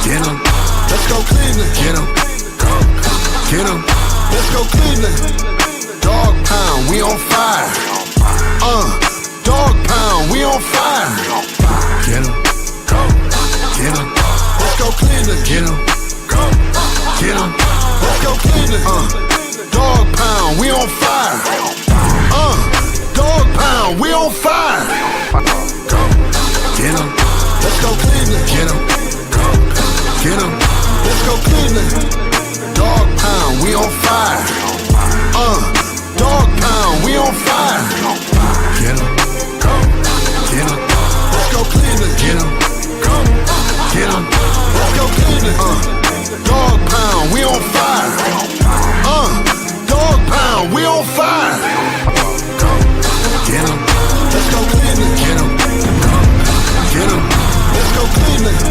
Get 'em. Let's go Cleveland. Get 'em. Get 'em. Let's go Cleveland. Dog pound, we on fire. Dog pound, we on fire. Get 'em. Get 'em. Let's go Cleveland. Get 'em. Get 'em. Let's go Cleveland. Dog pound, we on fire. Dog pound, we on fire. Get 'em. Let's go Cleveland. Get 'em. Get 'em. Let's go Cleveland. Dog pound, we on fire. Dog pound, we on fire. Get 'em. Get 'em. Let's go Cleveland. Get 'em. Get 'em. Let's go Cleveland. Dog pound, we on fire. Dog pound, we on fire. Get 'em. Let's go Cleveland. Get 'em. Get 'em. Let's go Cleveland.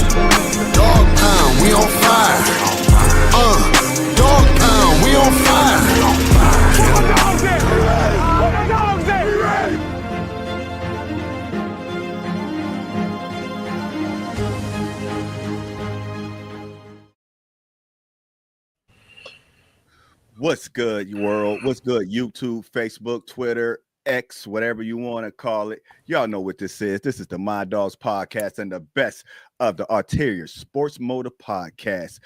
Dog pound, we on fire. Dog pound, we on fire. Get 'em. What's good, you world? What's good, YouTube, Facebook, Twitter, X, whatever you want to call it. Y'all know what this is. This is the My Dogs Podcast and the best of the Arterial Sports Motor Podcast.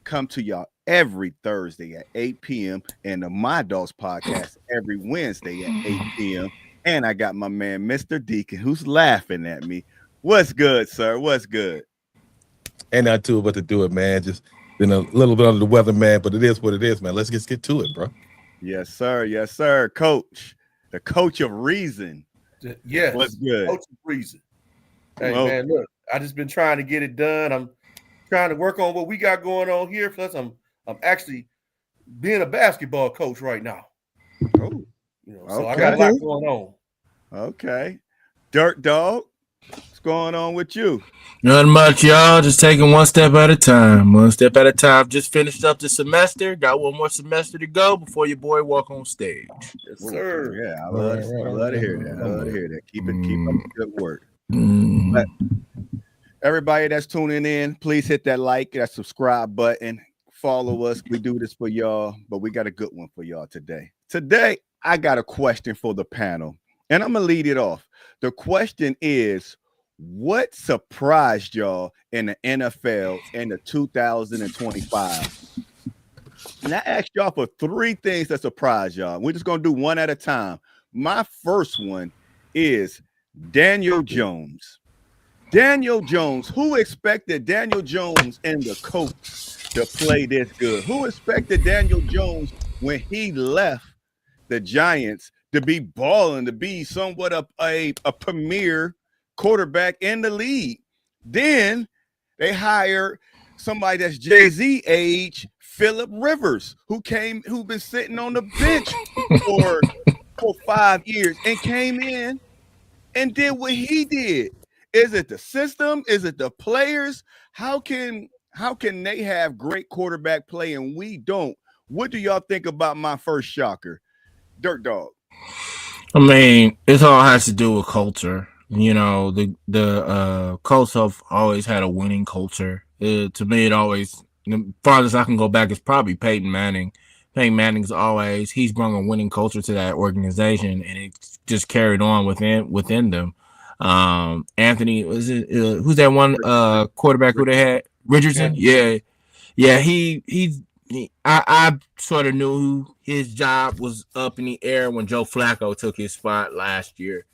Come to y'all every Thursday at 8 p.m. and the My Dogs Podcast every Wednesday at 8 p.m. And I got my man, Mr. Deacon, who's laughing at me. What's good, sir? What's good? Ain't not too but to do it, man. Just been a little bit under the weather, man, but it is what it is, man. Let's just get to it, bro. Yes, sir. Yes, sir. Coach, the coach of reason. Yes. What's good? Coach of reason. Hey, man, look, I just been trying to get it done. I'm trying to work on what we got going on here. Plus, I'm actually being a basketball coach right now. Oh, so I got a lot going on. Okay. Dirt Dog, what's going on with you? Nothing much, y'all. Just taking one step at a time. One step at a time. Just finished up the semester. Got one more semester to go before your boy walk on stage. Yes, sir. Yeah, I love to hear that. I love to hear that. Keep up the good work. But everybody that's tuning in, please hit that like, that subscribe button. Follow us. We do this for y'all, but we got a good one for y'all today. Today, I got a question for the panel, and I'm going to lead it off. The question is, what surprised y'all in the NFL in the 2025? And I asked y'all for 3 things that surprised y'all. We're just going to do one at a time. My first one is Daniel Jones. Daniel Jones. Who expected Daniel Jones and the Colts to play this good? Who expected Daniel Jones when he left the Giants to be balling, to be somewhat of a premier quarterback in the league? Then they hire somebody that's Jay-Z age, Phillip Rivers, who's been sitting on the bench for 5 years and came in and did what he did. Is it the system? Is it the players? How can they have great quarterback play and we don't? What do y'all think about my first shocker? Dirt Dog. I mean, it all has to do with culture. You know, the Colts have always had a winning culture. To me, it always, the farthest I can go back is probably Peyton Manning. Peyton Manning's he's brought a winning culture to that organization, and it's just carried on within them. Anthony, who's that one quarterback who they had? Richardson? Yeah. I sort of knew his job was up in the air when Joe Flacco took his spot last year.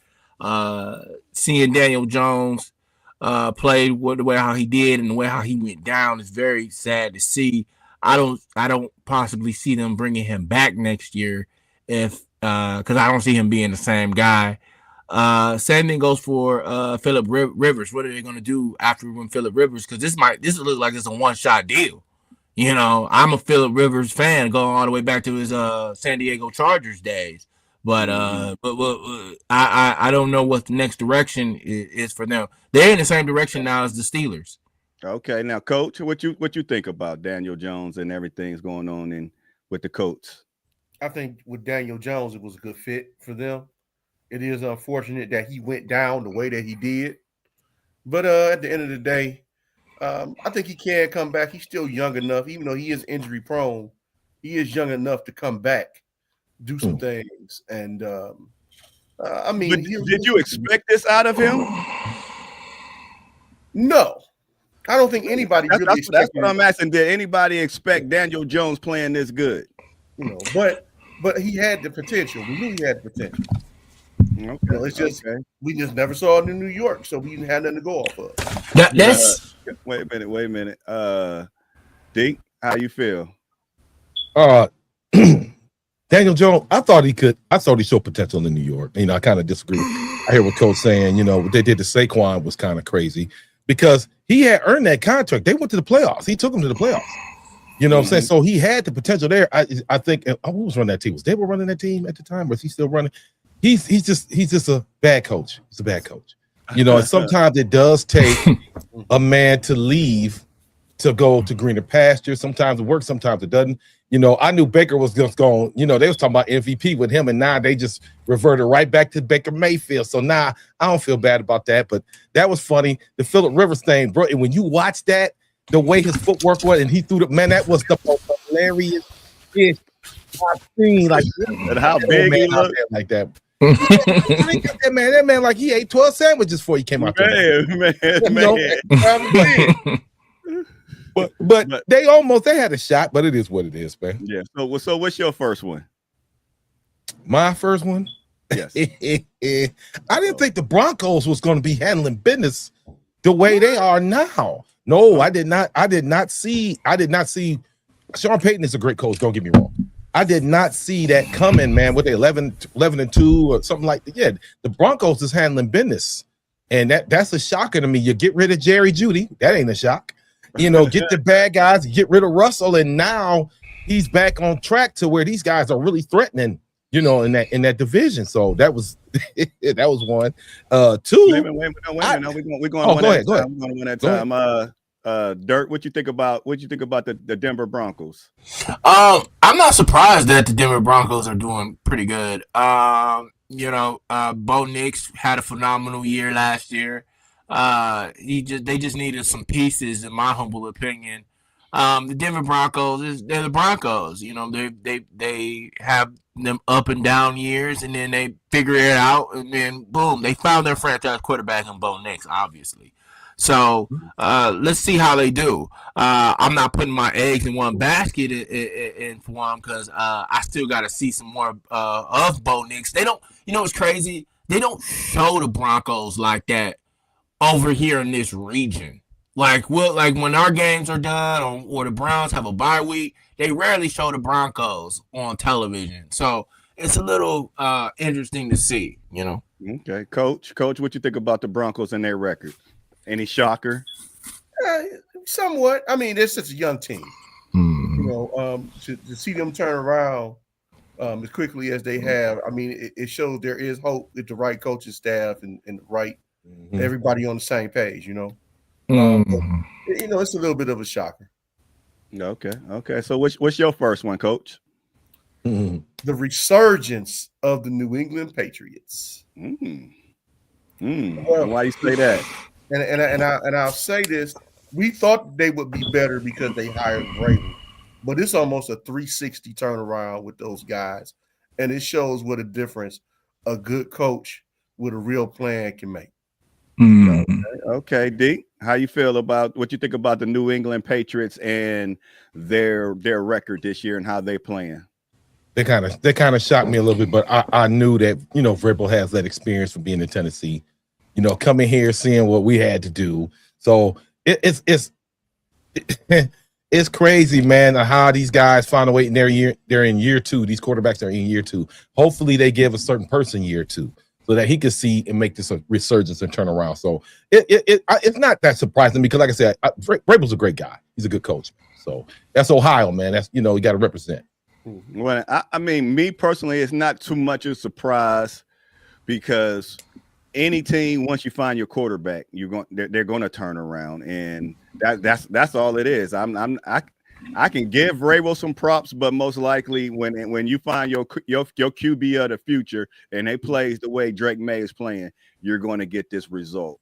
Seeing Daniel Jones play the way how he did and the way how he went down is very sad to see. I don't possibly see them bringing him back next year because I don't see him being the same guy. Same thing goes for Phillip Rivers. What are they going to do after when Phillip Rivers? Because this look like it's a one-shot deal. You know, I'm a Phillip Rivers fan going all the way back to his San Diego Chargers days. But I don't know what the next direction is for them. They're in the same direction now as the Steelers. Okay, now, Coach, what you think about Daniel Jones and everything's going on with the Colts? I think with Daniel Jones, it was a good fit for them. It is unfortunate that he went down the way that he did, but at the end of the day, I think he can come back. He's still young enough, even though he is injury prone. He is young enough to come back, do some things. And I mean, but did you expect this out of him? No, I don't think anybody that's, really. that's what I'm asking. Did anybody expect Daniel Jones playing this good? You know, but he had the potential. We knew he had the potential. Okay, You know, it's just we just never saw it in New York, so we didn't have nothing to go off of. That's wait a minute. Deke, how you feel? Daniel Jones, I thought he showed potential in New York. You know, I kind of disagree. I hear what Coach saying, you know, what they did to Saquon was kind of crazy because he had earned that contract. They went to the playoffs. He took them to the playoffs. You know what I'm saying? So he had the potential there. I think who was running that team? Was they were running that team at the time? Was he still running? He's just a bad coach. He's a bad coach. You know, and sometimes it does take a man to leave to go to greener pasture. Sometimes it works, sometimes it doesn't. You know, I knew Baker was just going, you know, they was talking about MVP with him, and now they just reverted right back to Baker Mayfield. So now I don't feel bad about that, but that was funny. The Phillip Rivers thing, bro, and when you watch that, the way his footwork was, and he threw the man, that was the most hilarious shit I've seen. Like, and how big he looked like that. that man like he ate 12 sandwiches before he came out there. Man. But they had a shot, but it is what it is, man. Yeah. So what's your first one? My first one? Yes. I didn't think the Broncos was going to be handling business the way they are now. No, I did not see Sean Payton is a great coach, don't get me wrong. I did not see that coming, man. With 11-2 or something like that. Yeah, the Broncos is handling business. And that's a shocker to me. You get rid of Jerry Jeudy, that ain't a shock. You know, get the bad guys, get rid of Russell, and now he's back on track to where these guys are really threatening, you know, in that division. So that was that was one. Two. Wait a minute. No, we're going one at a time. We're going one at a time. Dirt, what you think about the Denver Broncos? I'm not surprised that the Denver Broncos are doing pretty good. You know, Bo Nix had a phenomenal year last year. They just needed some pieces, in my humble opinion. The Denver Broncos they're the Broncos. You know, they have them up and down years, and then they figure it out, and then boom, they found their franchise quarterback in Bo Nix, obviously. So let's see how they do. I'm not putting my eggs in one basket in for one because I still got to see some more of Bo Nix. They don't, you know, what's crazy? They don't show the Broncos like that over here in this region. Like when our games are done or the Browns have a bye week, they rarely show the Broncos on television. So it's a little interesting to see, you know. Okay, Coach, what you think about the Broncos and their record? Any shocker? Somewhat. I mean, it's just a young team. You know, to see them turn around as quickly as they have, I mean, it shows there is hope with the right coaching staff and the right everybody on the same page. You know, but, you know, it's a little bit of a shocker. Okay. So what's your first one, Coach? The resurgence of the New England Patriots. Well, why you say that? And I'll say this: we thought they would be better because they hired Vrabel, but it's almost a 360 turnaround with those guys, and it shows what a difference a good coach with a real plan can make. Okay, Deke, how you feel about what you think about the New England Patriots and their record this year and how they playing? They kind of shocked me a little bit, but I knew that, you know, Vrabel has that experience from being in Tennessee. You know, coming here, seeing what we had to do. So it's crazy, man, how these guys find a way in they're in year two. These quarterbacks are in year two. Hopefully they give a certain person year two so that he can see and make this a resurgence and turn around. So it's not that surprising because, like I said, Vrabel's a great guy. He's a good coach. So that's Ohio, man. That's, you know, you got to represent. Well, I mean, me personally, it's not too much of a surprise because any team, once you find your quarterback, they're going to turn around, and that's all it is. I can give Vrabel some props, but most likely when you find your QB of the future and they plays the way Drake May is playing, you're going to get this result.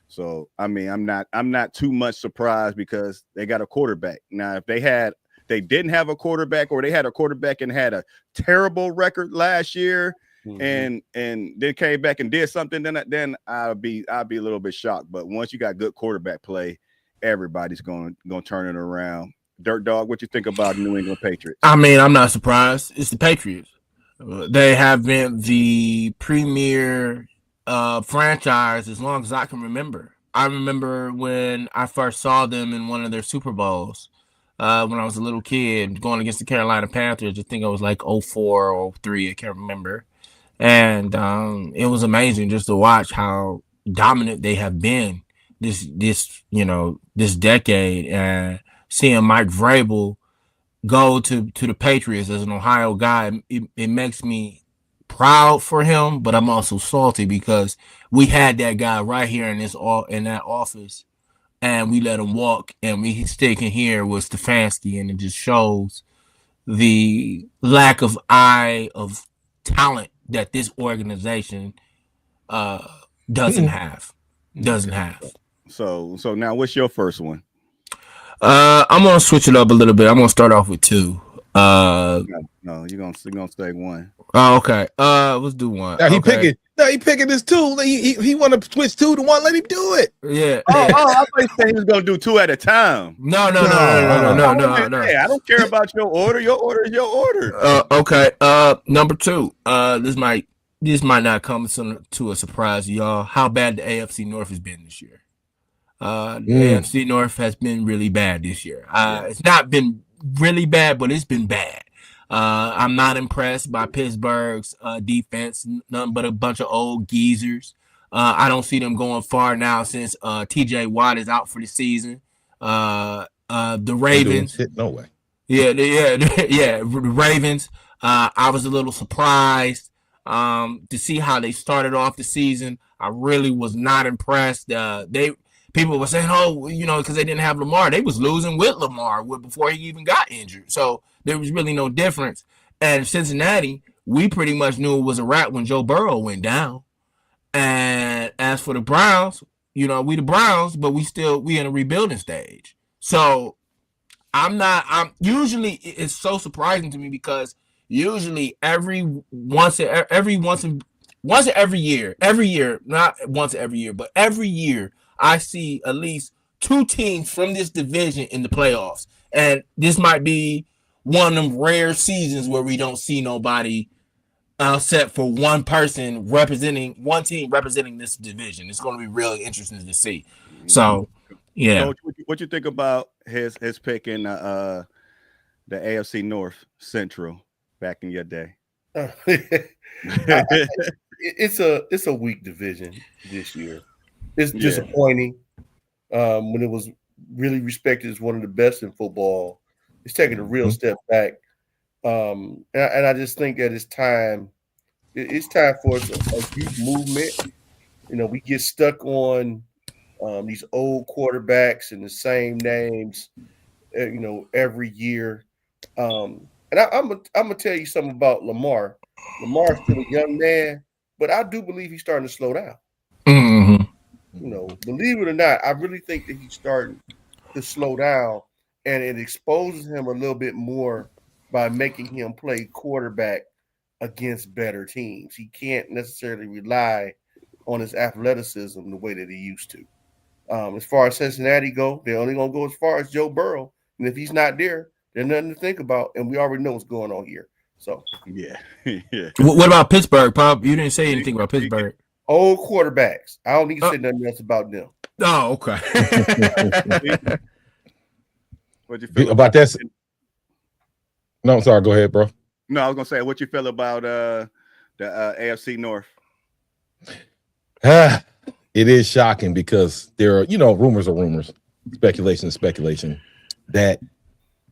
So I mean, I'm not too much surprised because they got a quarterback. Now, if they didn't have a quarterback, or they had a quarterback and had a terrible record last year, and then came back and did something, then I'll be a little bit shocked. But once you got good quarterback play, everybody's gonna turn it around. Dirt Dog, what you think about New England Patriots? I mean, I'm not surprised. It's the Patriots. They have been the premier franchise as long as I can remember. I remember when I first saw them in one of their Super Bowls when I was a little kid going against the Carolina Panthers. I think I was like 04 or 03. I can't remember. And it was amazing just to watch how dominant they have been this decade, and seeing Mike Vrabel go to the Patriots as an Ohio guy, it makes me proud for him, but I'm also salty because we had that guy right here in that office, and we let him walk, and he's sticking here with Stefanski, and it just shows the lack of talent that this organization doesn't have. So now, what's your first one? I'm gonna switch it up a little bit. I'm gonna start off with two. No, you're gonna say one. Oh, okay. Let's do one. Now he okay. picking this two. He want to switch 2 to 1. Let him do it. Yeah. I thought he was gonna do 2 at a time. No. Hey, I don't care about your order. Your order is your order. Okay. Number 2. This might not come to a surprise to y'all. How bad the AFC North has been this year. The AFC North has been really bad this year. It's not been really bad, but it's been bad. I'm not impressed by Pittsburgh's defense. Nothing but a bunch of old geezers. I don't see them going far now since TJ Watt is out for the season. The Ravens. No way. Yeah. The Ravens. I was a little surprised to see how they started off the season. I really was not impressed. People were saying, because they didn't have Lamar. They was losing with Lamar before he even got injured. So there was really no difference. And Cincinnati, we pretty much knew it was a wrap when Joe Burrow went down. And as for the Browns, we the Browns, but we in a rebuilding stage. So usually it's so surprising to me because usually every year, I see at least 2 teams from this division in the playoffs. And this might be one of them rare seasons where we don't see nobody except for one team representing this division. It's going to be really interesting to see. So, yeah. Coach, what you think about his pick in the AFC North Central back in your day? It's a weak division this year. It's disappointing. When it was really respected as one of the best in football, it's taking a real step back. And I just think that it's time. It's time for a youth movement. We get stuck on these old quarterbacks and the same names, every year. And I'm gonna tell you something about Lamar. Lamar's still a young man, but I do believe he's starting to slow down. Mm-hmm. Believe it or not, I really think that he's starting to slow down, and it exposes him a little bit more by making him play quarterback against better teams. He can't necessarily rely on his athleticism the way that he used to. As far as Cincinnati go, they're only going to go as far as Joe Burrow, and if he's not there, there's nothing to think about, and we already know what's going on here. So, yeah. What about Pittsburgh, Pop? You didn't say anything about Pittsburgh. Old quarterbacks. I don't need to say nothing else about them. Oh, okay. What you feel about that? No, I'm sorry. Go ahead, bro. No, I was gonna say, what you feel about the AFC North? It is shocking because there are, rumors are rumors, speculation is speculation, that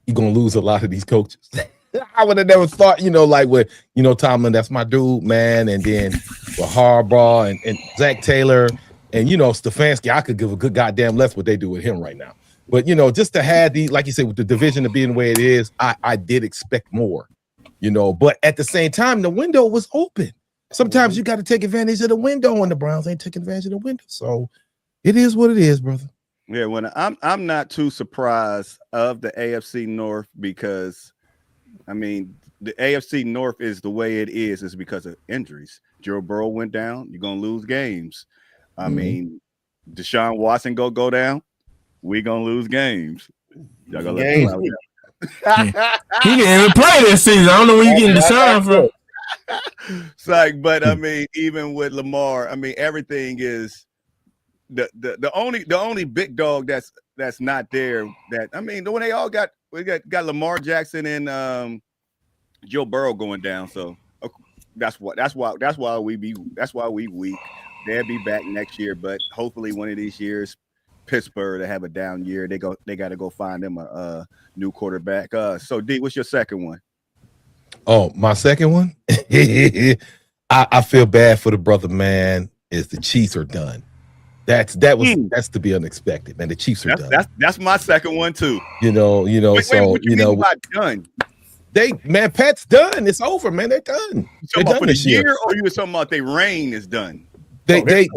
you're gonna lose a lot of these coaches. I would have never thought, like with, Tomlin, that's my dude, man. And then with Harbaugh and Zach Taylor and, Stefanski, I could give a good goddamn less what they do with him right now. But, just to have like you said, with the division to being the way it is, I did expect more, But at the same time, the window was open. Sometimes you got to take advantage of the window, and the Browns ain't taking advantage of the window. So, It is what it is, brother. Yeah, when I'm not too surprised of the AFC North because, I mean, the AFC North is the way it is because of injuries. Joe Burrow went down. You're gonna lose games. I mean, Deshaun Watson go down. We gonna lose games. Y'all gonna let the crowd down. He didn't even play this season. I don't know where you getting the shine from. It's like, but I mean, even with Lamar, I mean, everything is the only big dog that's not there. That I mean, when they all got Lamar Jackson and Joe Burrow going down, so that's why we weak. They'll be back next year, but hopefully one of these years, Pittsburgh to have a down year. They got to go find them a new quarterback. So D, what's your second one? Oh, my second one. I feel bad for the brother, man. Is the Chiefs are done. That's to be unexpected, man. The Chiefs are done. That's my second one too. You know. Wait, So what you mean by done? Pat's done. It's over, man. They're done. They're done for the year, or you were talking about their reign is done? They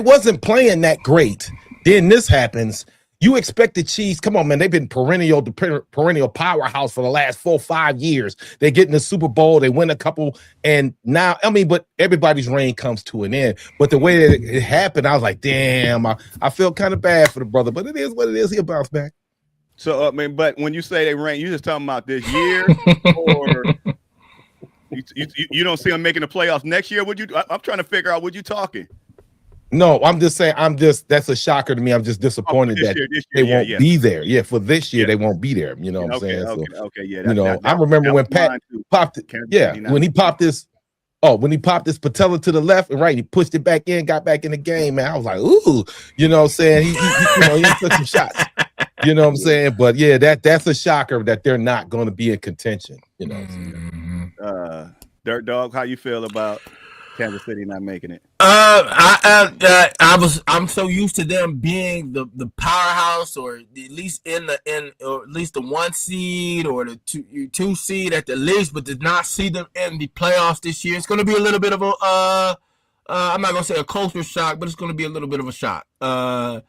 wasn't playing that great. Then this happens. You expect the Chiefs, come on, man. They've been perennial powerhouse for the last 4 or 5 years. They get in the Super Bowl, they win a couple, and now, I mean, but everybody's reign comes to an end. But the way that it happened, I was like, damn, I feel kind of bad for the brother, but it is what it is. He'll bounce back. So, I mean, but when you say they reign, you just talking about this year, or you don't see them making the playoffs next year? I'm trying to figure out what you talking. No, I'm just saying. That's a shocker to me. I'm just disappointed that they won't be there. Yeah, for this year they won't be there. You know what I'm saying? Okay, yeah. I remember when Pat popped it. Yeah, when he popped this. Oh, when he popped this patella to the left and right, he pushed it back in, got back in the game, man. I was like, ooh, you know what I'm saying? He took some shots. You know what I'm saying? But yeah, that's a shocker that they're not going to be in contention. You know what I'm saying? Dirt Dog, how you feel about Kansas City not making it? I'm so used to them being the powerhouse, or at least or at least the 1 seed or the 2 seed at the least, but did not see them in the playoffs this year. It's going to be a little bit of a I'm not going to say a culture shock, but it's going to be a little bit of a shock. I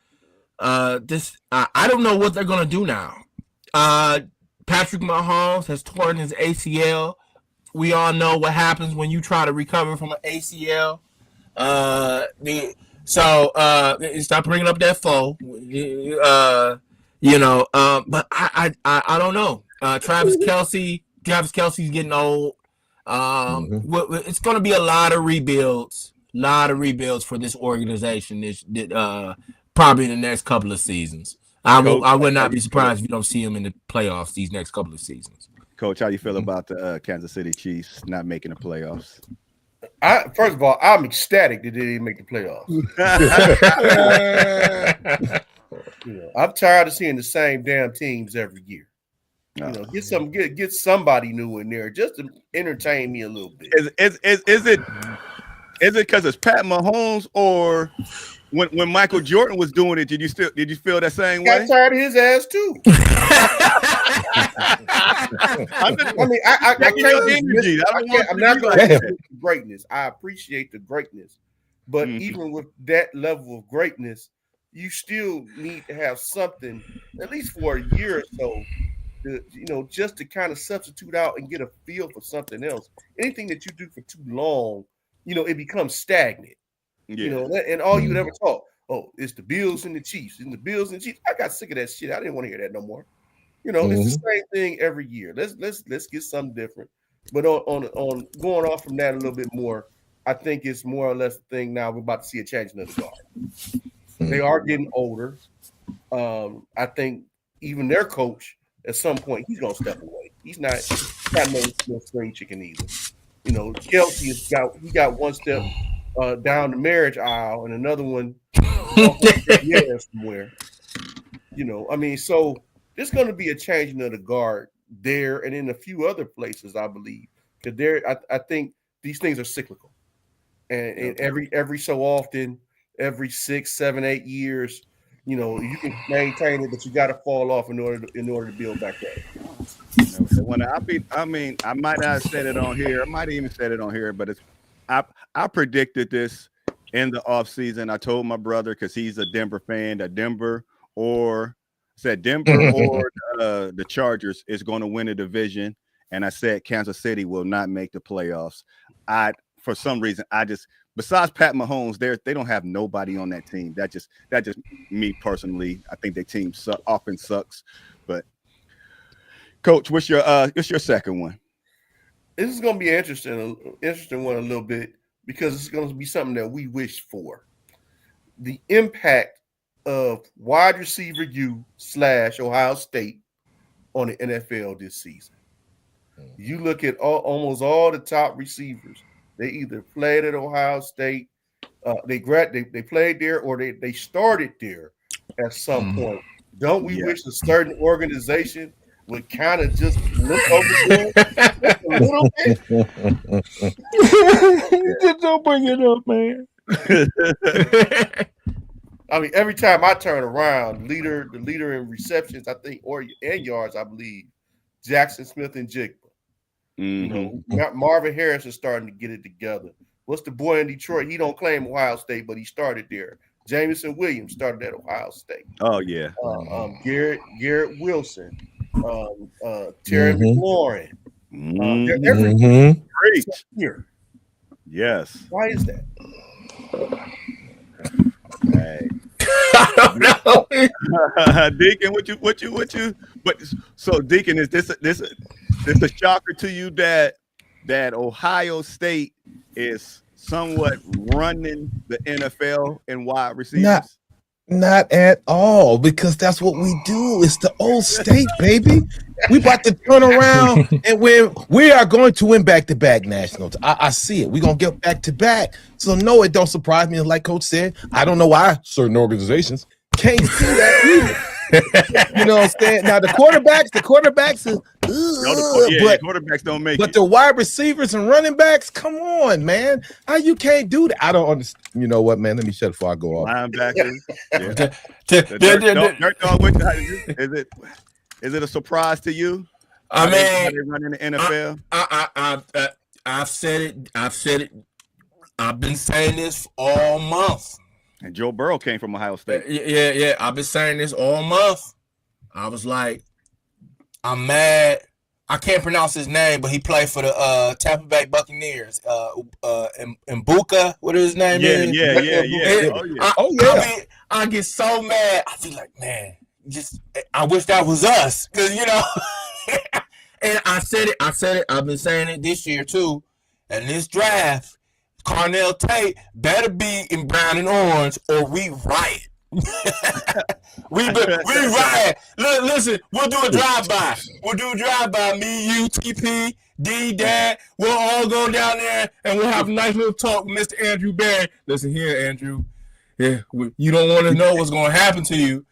don't know what they're going to do now. Patrick Mahomes has torn his ACL. We all know what happens when you try to recover from an ACL. Stop bringing up that foe. But I don't know. Travis Kelce's getting old. It's going to be a lot of rebuilds for this organization. Probably in the next couple of seasons. I would not be surprised if you don't see him in the playoffs these next couple of seasons. Coach, how you feel about the Kansas City Chiefs not making the playoffs? First of all, I'm ecstatic that they didn't make the playoffs. I'm tired of seeing the same damn teams every year. Get somebody new in there just to entertain me a little bit. Is it because it's Pat Mahomes, or when Michael Jordan was doing it, did you feel that same way? I got tired of his ass too. I'm not going to greatness. I appreciate the greatness, but even with that level of greatness, you still need to have something at least for a year or so, just to kind of substitute out and get a feel for something else. Anything that you do for too long, it becomes stagnant. Yeah. And all you ever talk, it's the Bills and the Chiefs, and the Bills and the Chiefs. I got sick of that shit. I didn't want to hear that no more. It's the same thing every year. Let's get something different. But on going off from that a little bit more, I think it's more or less the thing now. We're about to see a change in the guard. They are getting older. I think even their coach at some point he's gonna step away. He's not no spring chicken either. Kelsey got one step down the marriage aisle and another one somewhere. So there's going to be a changing of the guard there and in a few other places, I believe. Because I think these things are cyclical, and every so often, every 6, 7, 8 years, you can maintain it, but you got to fall off in order to build back up. I might not have said it on here. I might have even said it on here, but I predicted this in the offseason, I told my brother, because he's a Denver fan, that Denver or the Chargers is going to win a division. And I said Kansas City will not make the playoffs. For some reason, besides Pat Mahomes, they don't have nobody on that team. That just me personally. I think their team often sucks. But Coach, what's your second one? This is going to be an interesting one a little bit, because it's going to be something that we wish for. The impact of wide receiver /Ohio State on the NFL this season. You look at almost all the top receivers. They either played at Ohio State, they played there, or they started there at some point. Don't we wish a certain organization would kind of just look over there a little bit? Just don't bring it up, man. I mean, every time I turn around, the leader in receptions, I think, and yards, I believe, Jackson Smith and Jigba. Mm-hmm. Marvin Harris is starting to get it together. What's the boy in Detroit? He don't claim Ohio State, but he started there. Jameson Williams started at Ohio State. Oh yeah. Garrett Wilson, Terry McLaurin. They're everything. Great here. Yes. Why is that? Hey. I don't know. Deacon, what you? But so, Deacon, is this a shocker to you that Ohio State is somewhat running the NFL in wide receivers? Not at all, because that's what we do. It's the old state, baby. We about to turn around and we are going to win back-to-back nationals. I see it. We're going to get back-to-back. So, no, it don't surprise me. Like Coach said, I don't know why certain organizations can't see that either. You know what I'm saying? Now, the quarterbacks is quarterbacks don't make it. But the wide receivers and running backs, come on, man. How you can't do that? I don't understand. You know what, man? Let me shut it before I go off. Linebackers. Dirt dog, is it a surprise to you? I mean, they run in the NFL. I've said it. I've been saying this all month. And Joe Burrow came from Ohio State. Yeah. I've been saying this all month. I was like, I'm mad. I can't pronounce his name, but he played for the Tampa Bay Buccaneers. Mbuka, what is his name? Yeah. I get so mad. I feel like, man, I wish that was us, because and I said it. I've been saying it this year too. And this draft, Carnell Tate better be in brown and orange, or we riot. we riot. Listen, we'll do a drive-by. Me, you, TP, D, Dad. We'll all go down there and we'll have a nice little talk with Mr. Andrew Barry. Listen here, Andrew. Yeah, you don't want to know what's going to happen to you.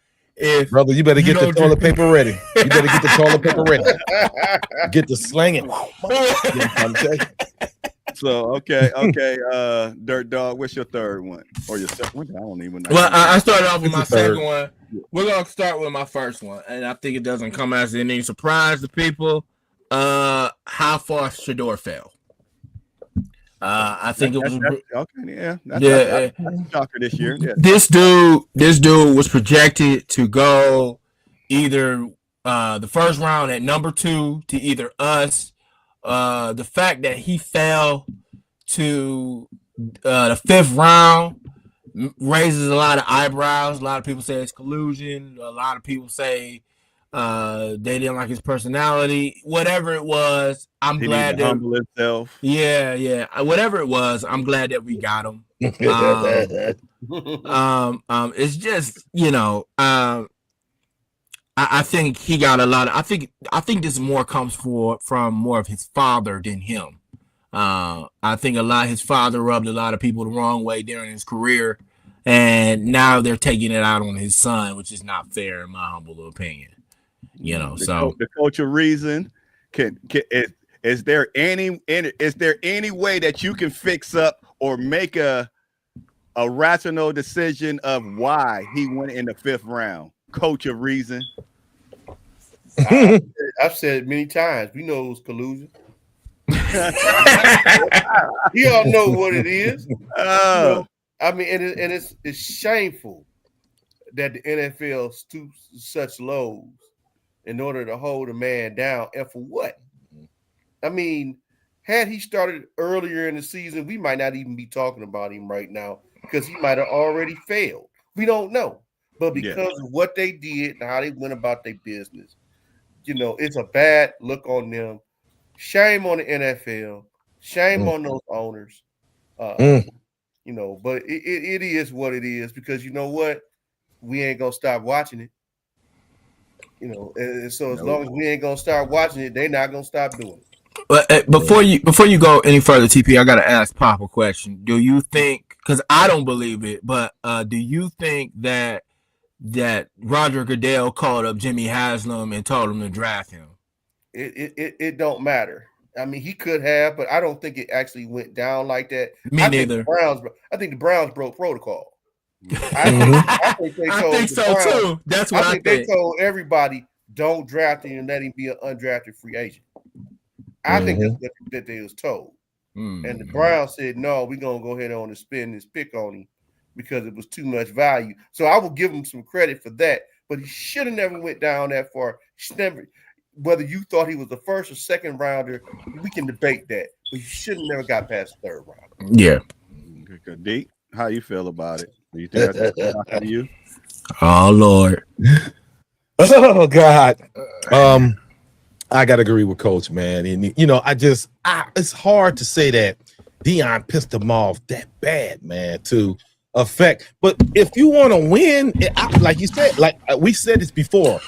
Brother, you better get the toilet paper ready. Get the slinging. So okay. Dirt Dog, what's your third one or your second one? I don't even know. Well, I started off with my second one. We're gonna start with my first one, and I think it doesn't come as any surprise to people. How far Shedeur fell. I think it was that's a shocker this year. Yeah. This dude was projected to go either the first round at number 2 to either us. The fact that he fell to the 5th round raises a lot of eyebrows. A lot of people say it's collusion. A lot of people say they didn't like his personality. Whatever it was, I'm glad that humble himself. Yeah. Whatever it was, I'm glad that we got him. It's just, I think he got a lot of. I think this more comes from more of his father than him. I think his father rubbed a lot of people the wrong way during his career, and now they're taking it out on his son, which is not fair in my humble opinion. The coach of reason is there any way that you can fix up or make a rational decision of why he went in the 5th round? Coach of reason. I've said it many times. We know it was collusion. You all know what it is. I mean, and it's shameful that the NFL stoops to such lows in order to hold a man down. And for what? I mean, had he started earlier in the season, we might not even be talking about him right now because he might have already failed. We don't know. But because of what they did and how they went about their business, it's a bad look on them. Shame on the NFL. Shame on those owners. But it is what it is because you know what? We ain't gonna stop watching it. And so as long as we ain't gonna start watching it, they're not gonna stop doing it. But before you go any further, TP, I gotta ask Pop a question. Do you think? Because I don't believe it, but do you think that Roger Goodell called up Jimmy Haslam and told him to draft him? It don't matter. I mean, he could have, but I don't think it actually went down like that. Neither. I think the Browns broke protocol. I think so too. That's what I think. They told everybody, don't draft him and let him be an undrafted free agent. I think that's what they was told. And the Browns said, no, we're going to go ahead on and spend this pick on him because it was too much value. So I will give him some credit for that, but he should have never went down that far. Whether you thought he was the first or second rounder, we can debate that, but he should have never got past the third round. Yeah. Deke, how you feel about it? Do you think that's you? Oh, Lord. Oh, God. I got to agree with Coach, man. And, it's hard to say that Deion pissed him off that bad, man, to affect. But if you want to win, like you said, like we said this before,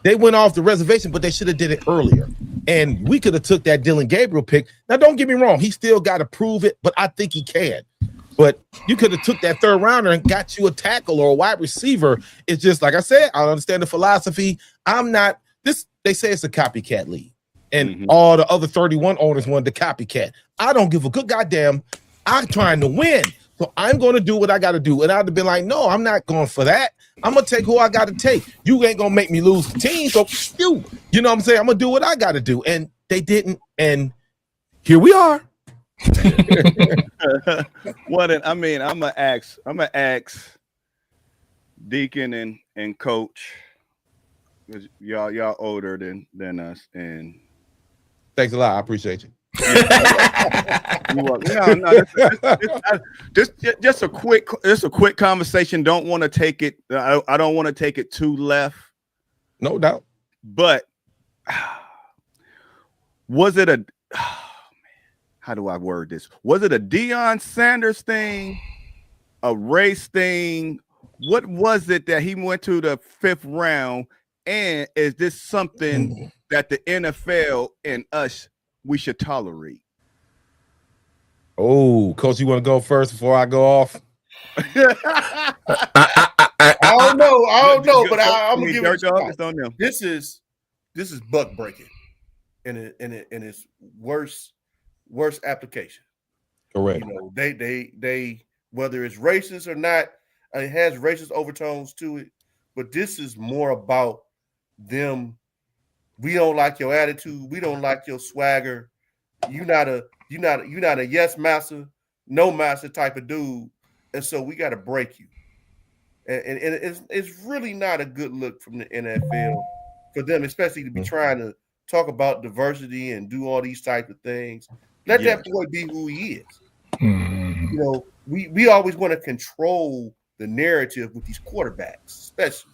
they went off the reservation, but they should have did it earlier. And we could have took that Dylan Gabriel pick. Now, don't get me wrong. He still got to prove it, but I think he can. But you could have took that third rounder and got you a tackle or a wide receiver. It's just, like I said, I understand the philosophy. They say it's a copycat league. And all the other 31 owners wanted the copycat. I don't give a good goddamn. I'm trying to win. So I'm going to do what I got to do. And I'd have been like, no, I'm not going for that. I'm going to take who I got to take. You ain't going to make me lose the team. So you know what I'm saying? I'm going to do what I got to do. And they didn't. And here we are. I'm gonna ask Deacon and Coach. Y'all older than us, and thanks a lot. I appreciate you. Just a quick conversation. Don't want to take it. I don't want to take it too left. No doubt. But was it a? How do I word this? Was it a Deion Sanders thing, a race thing? What was it that he went to the 5th round? And is this something that the NFL and us, we should tolerate? Oh, Coach, you want to go first before I go off? I don't know, but I'm gonna give it a shot. This is buck breaking in its worst application. Correct. They whether it's racist or not, it has racist overtones to it, but this is more about them. We don't like your attitude. We don't like your swagger. You're not a yes master, no master type of dude, and so we got to break you. And it's really not a good look from the NFL for them, especially to be trying to talk about diversity and do all these types of things. Let that boy be who he is. We always want to control the narrative with these quarterbacks, especially.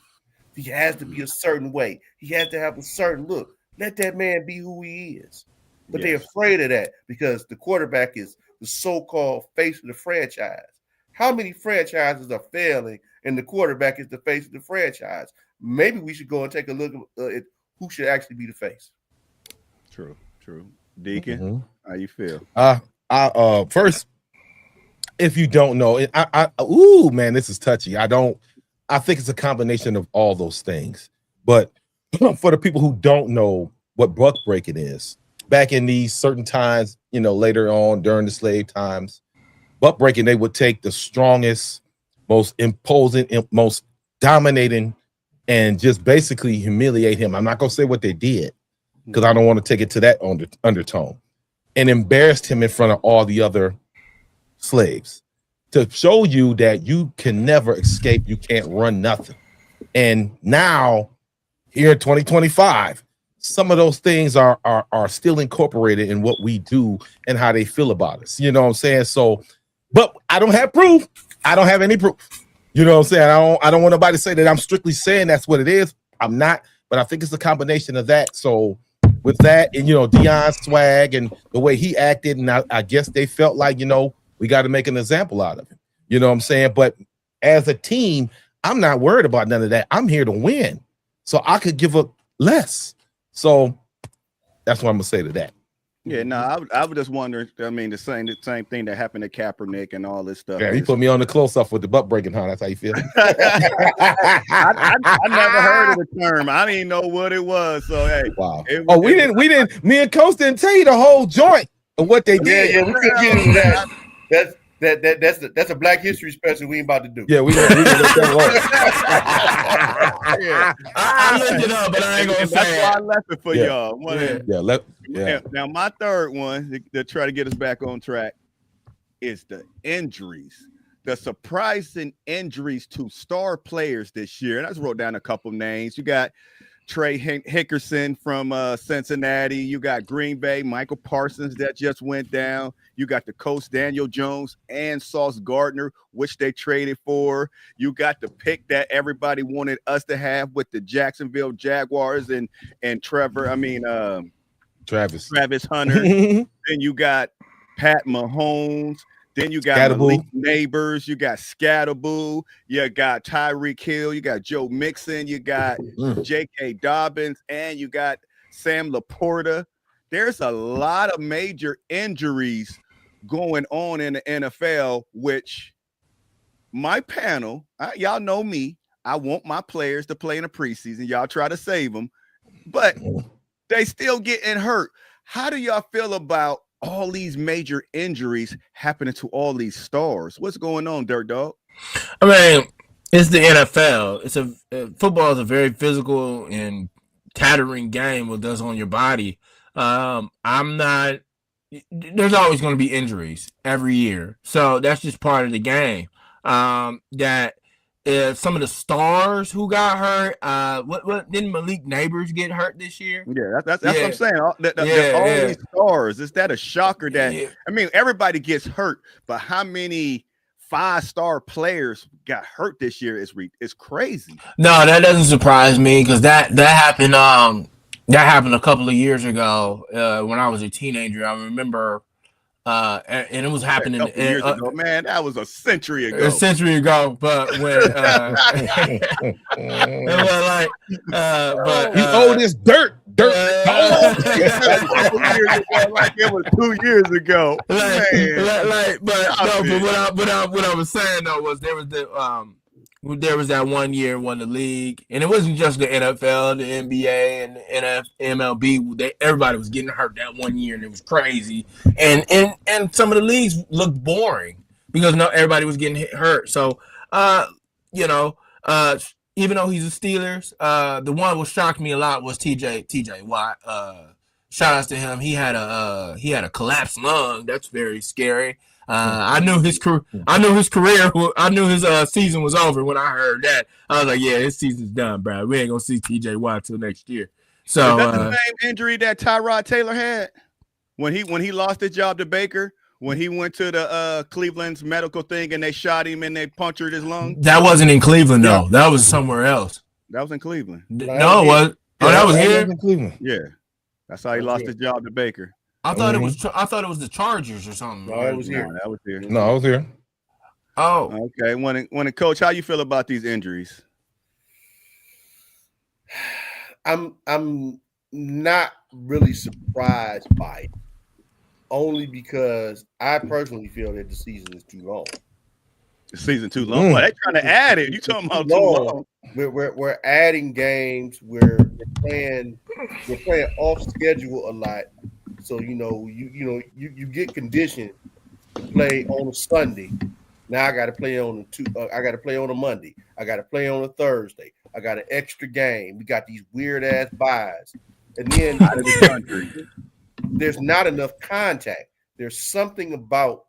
He has to be a certain way. He has to have a certain look. Let that man be who he is. But they're afraid of that because the quarterback is the so-called face of the franchise. How many franchises are failing and the quarterback is the face of the franchise? Maybe we should go and take a look at who should actually be the face. True. Deacon, how you feel? First, if you don't know, man, this is touchy. I think it's a combination of all those things. But for the people who don't know what buck breaking is, back in these certain times, later on during the slave times, buck breaking, they would take the strongest, most imposing, most dominating, and just basically humiliate him. I'm not going to say what they did because I don't want to take it to that undertone, and embarrassed him in front of all the other slaves to show you that you can never escape. You can't run nothing. And now, here in 2025, some of those things are still incorporated in what we do and how they feel about us. You know what I'm saying? So, but I don't have proof. I don't have any proof. You know what I'm saying? I don't want nobody to say that I'm strictly saying that's what it is. I'm not, but I think it's a combination of that. So with that, and Deion's swag and the way he acted, and I guess they felt like, we got to make an example out of him. You know what I'm saying? But as a team, I'm not worried about none of that. I'm here to win. So I could give up less. So that's what I'm gonna say to that. Yeah, no, I was just wondering. I mean, the same thing that happened to Kaepernick and all this stuff. Yeah, he put me on the close up with the butt breaking, huh? That's how you feel. I never heard of the term. I didn't even know what it was. So hey, wow. We didn't. Me and Coach didn't tell you the whole joint of what they did. Yeah, we couldn't get into that. That's a Black History special we ain't about to do. Yeah, we let that yeah. I looked it up, but I ain't gonna say that's why I left it for y'all. Now my third one to try to get us back on track is the injuries. The surprising injuries to star players this year. And I just wrote down a couple names. You got Trey Hickerson from Cincinnati. You got Green Bay, Michael Parsons that just went down. You got the coach Daniel Jones and Sauce Gardner, which they traded for. You got the pick that everybody wanted us to have with the Jacksonville Jaguars and Travis Hunter. Then you got Pat Mahomes. Then you got Malik Neighbors, you got Scatterboo, you got Tyreek Hill, you got Joe Mixon, you got J.K. Dobbins, and you got Sam Laporta. There's a lot of major injuries going on in the NFL, which my panel, y'all know me, I want my players to play in the preseason. Y'all try to save them, but they still getting hurt. How do y'all feel about all these major injuries happening to all these stars? What's going on, Dirt Dog? I mean, it's the NFL. Football is a very physical and tattering game. What does on your body? There's always going to be injuries every year, so that's just part of the game. Some of the stars who got hurt, what didn't Malik Neighbors get hurt this year? Yeah, that's what I'm saying. All these stars, is that a shocker that I mean, everybody gets hurt, but how many 5-star players got hurt this year is crazy. No, that doesn't surprise me because that happened. That happened a couple of years ago when I was a teenager. I remember. And it was happening years ago, man. That was a century ago. But when he owed his dirt. Like it was 2 years ago. But what I was saying though was there was that 1 year won the league, and it wasn't just the NFL, the NBA, and the MLB. Everybody was getting hurt that 1 year, and it was crazy. And some of the leagues looked boring because everybody was getting hurt. So, even though he's a Steelers, the one that shocked me a lot was TJ Watt. Shout outs to him. He had a collapsed lung. That's very scary. I knew his career. I knew his season was over when I heard that. I was like, "Yeah, his season's done, bro. We ain't gonna see TJ Watt till next year." So is that the same injury that Tyrod Taylor had when he lost his job to Baker? When he went to the Cleveland's medical thing and they shot him and they punctured his lung? That wasn't in Cleveland, though. That was somewhere else. That was in Cleveland. No, it was. Oh, that was here in Cleveland. Yeah, that's how he lost his job to Baker. I thought it was the Chargers or something. No, it was here. That was here. No, I was here. Oh, okay. When Coach, how you feel about these injuries? I'm not really surprised by it, only because I personally feel that the season is too long. The season too long. Well, they trying to add it. You talking about too long? We're adding games. We're playing off schedule a lot. So you get conditioned to play on a Sunday. Now I got to play on I got to play on a Monday. I got to play on a Thursday. I got an extra game. We got these weird ass buys, and then out of the country, there's not enough contact. There's something about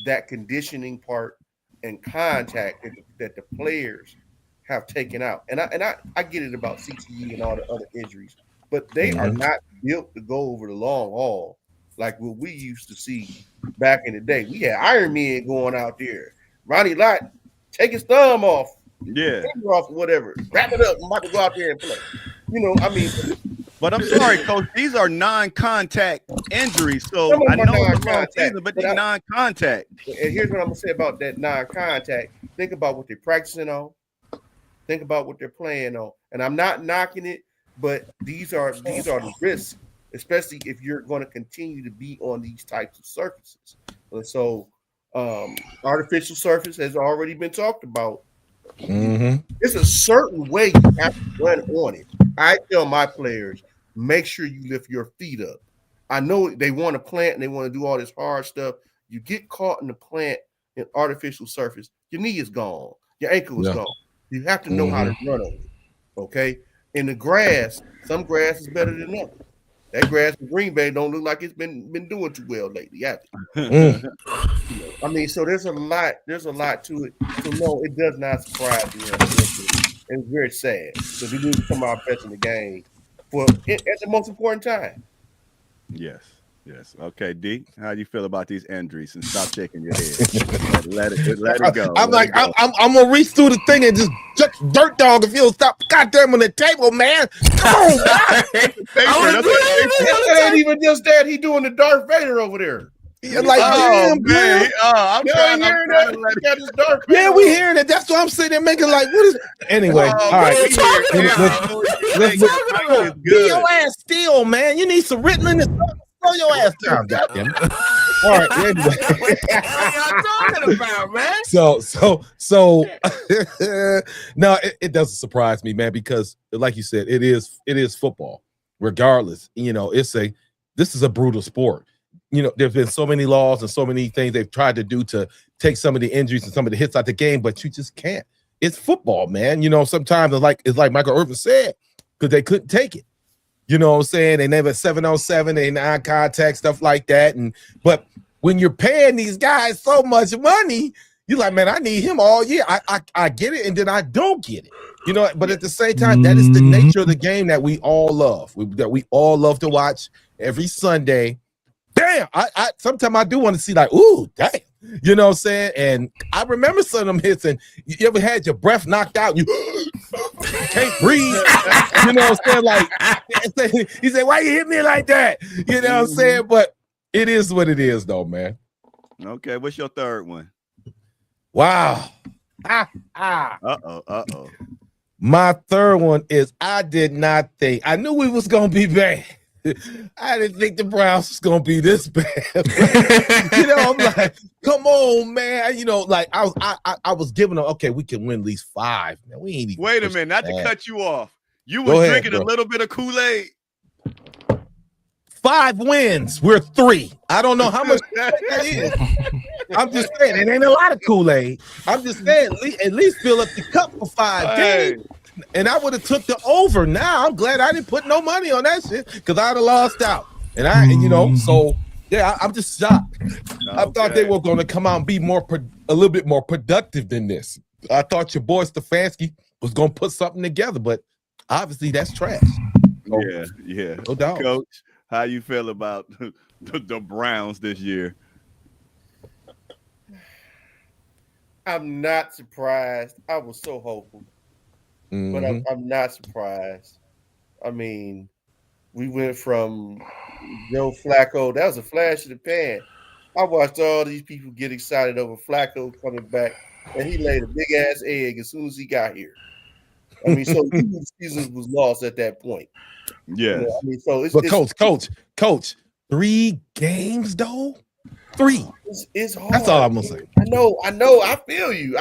that conditioning part and contact that the players have taken out. And I get it about CTE and all the other injuries, but they are not built to go over the long haul like what we used to see back in the day. We had Iron Men going out there. Ronnie Lott, take his thumb off, finger off, whatever, wrap it up, and about to go out there and play. I mean. But I'm sorry, Coach. These are non-contact injuries, so I know it's a long season, but they're non-contact. And here's what I'm gonna say about that non-contact. Think about what they're practicing on. Think about what they're playing on. And I'm not knocking it, but these are the risks, especially if you're going to continue to be on these types of surfaces. And so, artificial surface has already been talked about. It's a certain way you have to run on it. I tell my players, make sure you lift your feet up. I know they want to plant and they want to do all this hard stuff. You get caught in the plant in artificial surface, your knee is gone, your ankle is gone. You have to know how to run on it. Okay. In the grass, some grass is better than others. That grass in Green Bay don't look like it's been doing too well lately, have it? I mean, so there's a lot to it. So no, it does not surprise me. It's very sad because we do come out best in the game at the most important time. Yes. Okay, D, how do you feel about these injuries? And stop shaking your head. let it go. I'm gonna reach through the thing and just dirt dog if you'll stop goddamn on the table, man. Come on, man. It ain't even just that. He doing the Darth Vader over there. You're like, damn, man. I'm trying to let his Darth Vader. Yeah, we hearing it. That's what I'm sitting there making like, what is anyway? All right. Let's be your ass still, man. You need some Ritalin and throw your ass down, goddamn. All right, anyway. What y'all talking about, man? So no, it doesn't surprise me, man, because like you said, it is football. Regardless, this is a brutal sport. There's been so many laws and so many things they've tried to do to take some of the injuries and some of the hits out the game, but you just can't. It's football, man. Sometimes it's like Michael Irvin said, because they couldn't take it. You know what I'm saying? They never 7-on-7, they non-contact, stuff like that. But when you're paying these guys so much money, you're like, man, I need him all year. I get it, and then I don't get it. But at the same time, that is the nature of the game that we all love. That we all love to watch every Sunday. Damn, I sometimes I do want to see like, ooh, damn. You know what I'm saying? And I remember some of them hits, and you ever had your breath knocked out and you can't breathe. You know what I'm saying? Like, he said, why you hit me like that? You know what I'm saying? But it is what it is, though, man. Okay, what's your third one? Wow. Uh-oh. My third one is I did not think. I knew we was going to be bad. I didn't think the Browns was gonna be this bad. I'm like, come on, man. Like I was giving them, okay, we can win at least 5. Man, we ain't even. Wait a minute, not to cut you off. You were drinking a little bit of Kool-Aid. 5 wins. We're 3. I don't know how much that is. I'm just saying it ain't a lot of Kool-Aid. I'm just saying at least fill up the cup for 5 games. And I would have took the over. Now I'm glad I didn't put no money on that shit because I'd have lost out. And so yeah, I'm just shocked. Okay. I thought they were going to come out and be a little bit more productive than this. I thought your boy Stefanski was going to put something together, but obviously that's trash. Yeah. No doubt. Coach, how you feel about the Browns this year? I'm not surprised. I was so hopeful. But I'm not surprised. I mean, we went from Joe Flacco. That was a flash in the pan. I watched all these people get excited over Flacco coming back, and he laid a big-ass egg as soon as he got here. I mean, so the season was lost at that point. Yeah. I mean, so it's Coach, 3 games, though? 3. It's hard. That's all I'm going to say. I know. I feel you.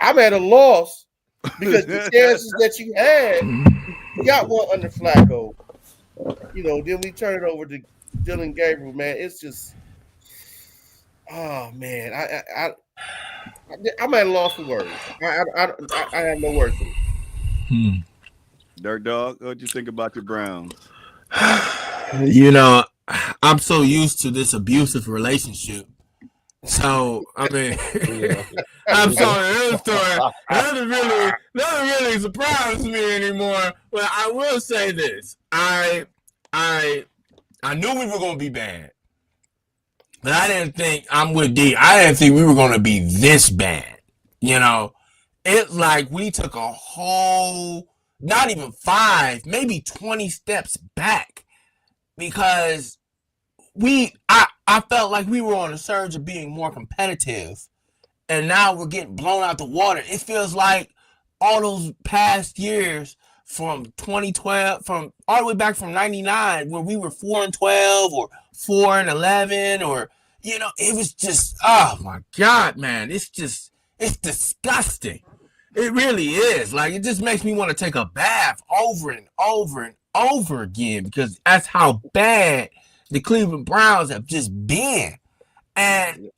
I'm at a loss. Because the chances that you had, you got one under Flacco. Then we turn it over to Dylan Gabriel, man. It's just, oh man, I'm at a loss for words. I have no words for it. Dirt Dog, what do you think about your Browns? I'm so used to this abusive relationship So I mean, I'm sorry, another story. Nothing really surprises me anymore. But I will say this: I knew we were going to be bad, but I didn't think I'm with D. I didn't think we were going to be this bad. You know, it's like we took a whole, not even 5, maybe 20 steps back because I felt like we were on the surge of being more competitive, and now we're getting blown out the water. It feels like all those past years from 2012, from all the way back from 99, where we were 4-12 or 4-11, or it was just, oh my God, man, it's disgusting. It really is. Like, it just makes me want to take a bath over and over and over again because that's how bad the Cleveland Browns have just been. And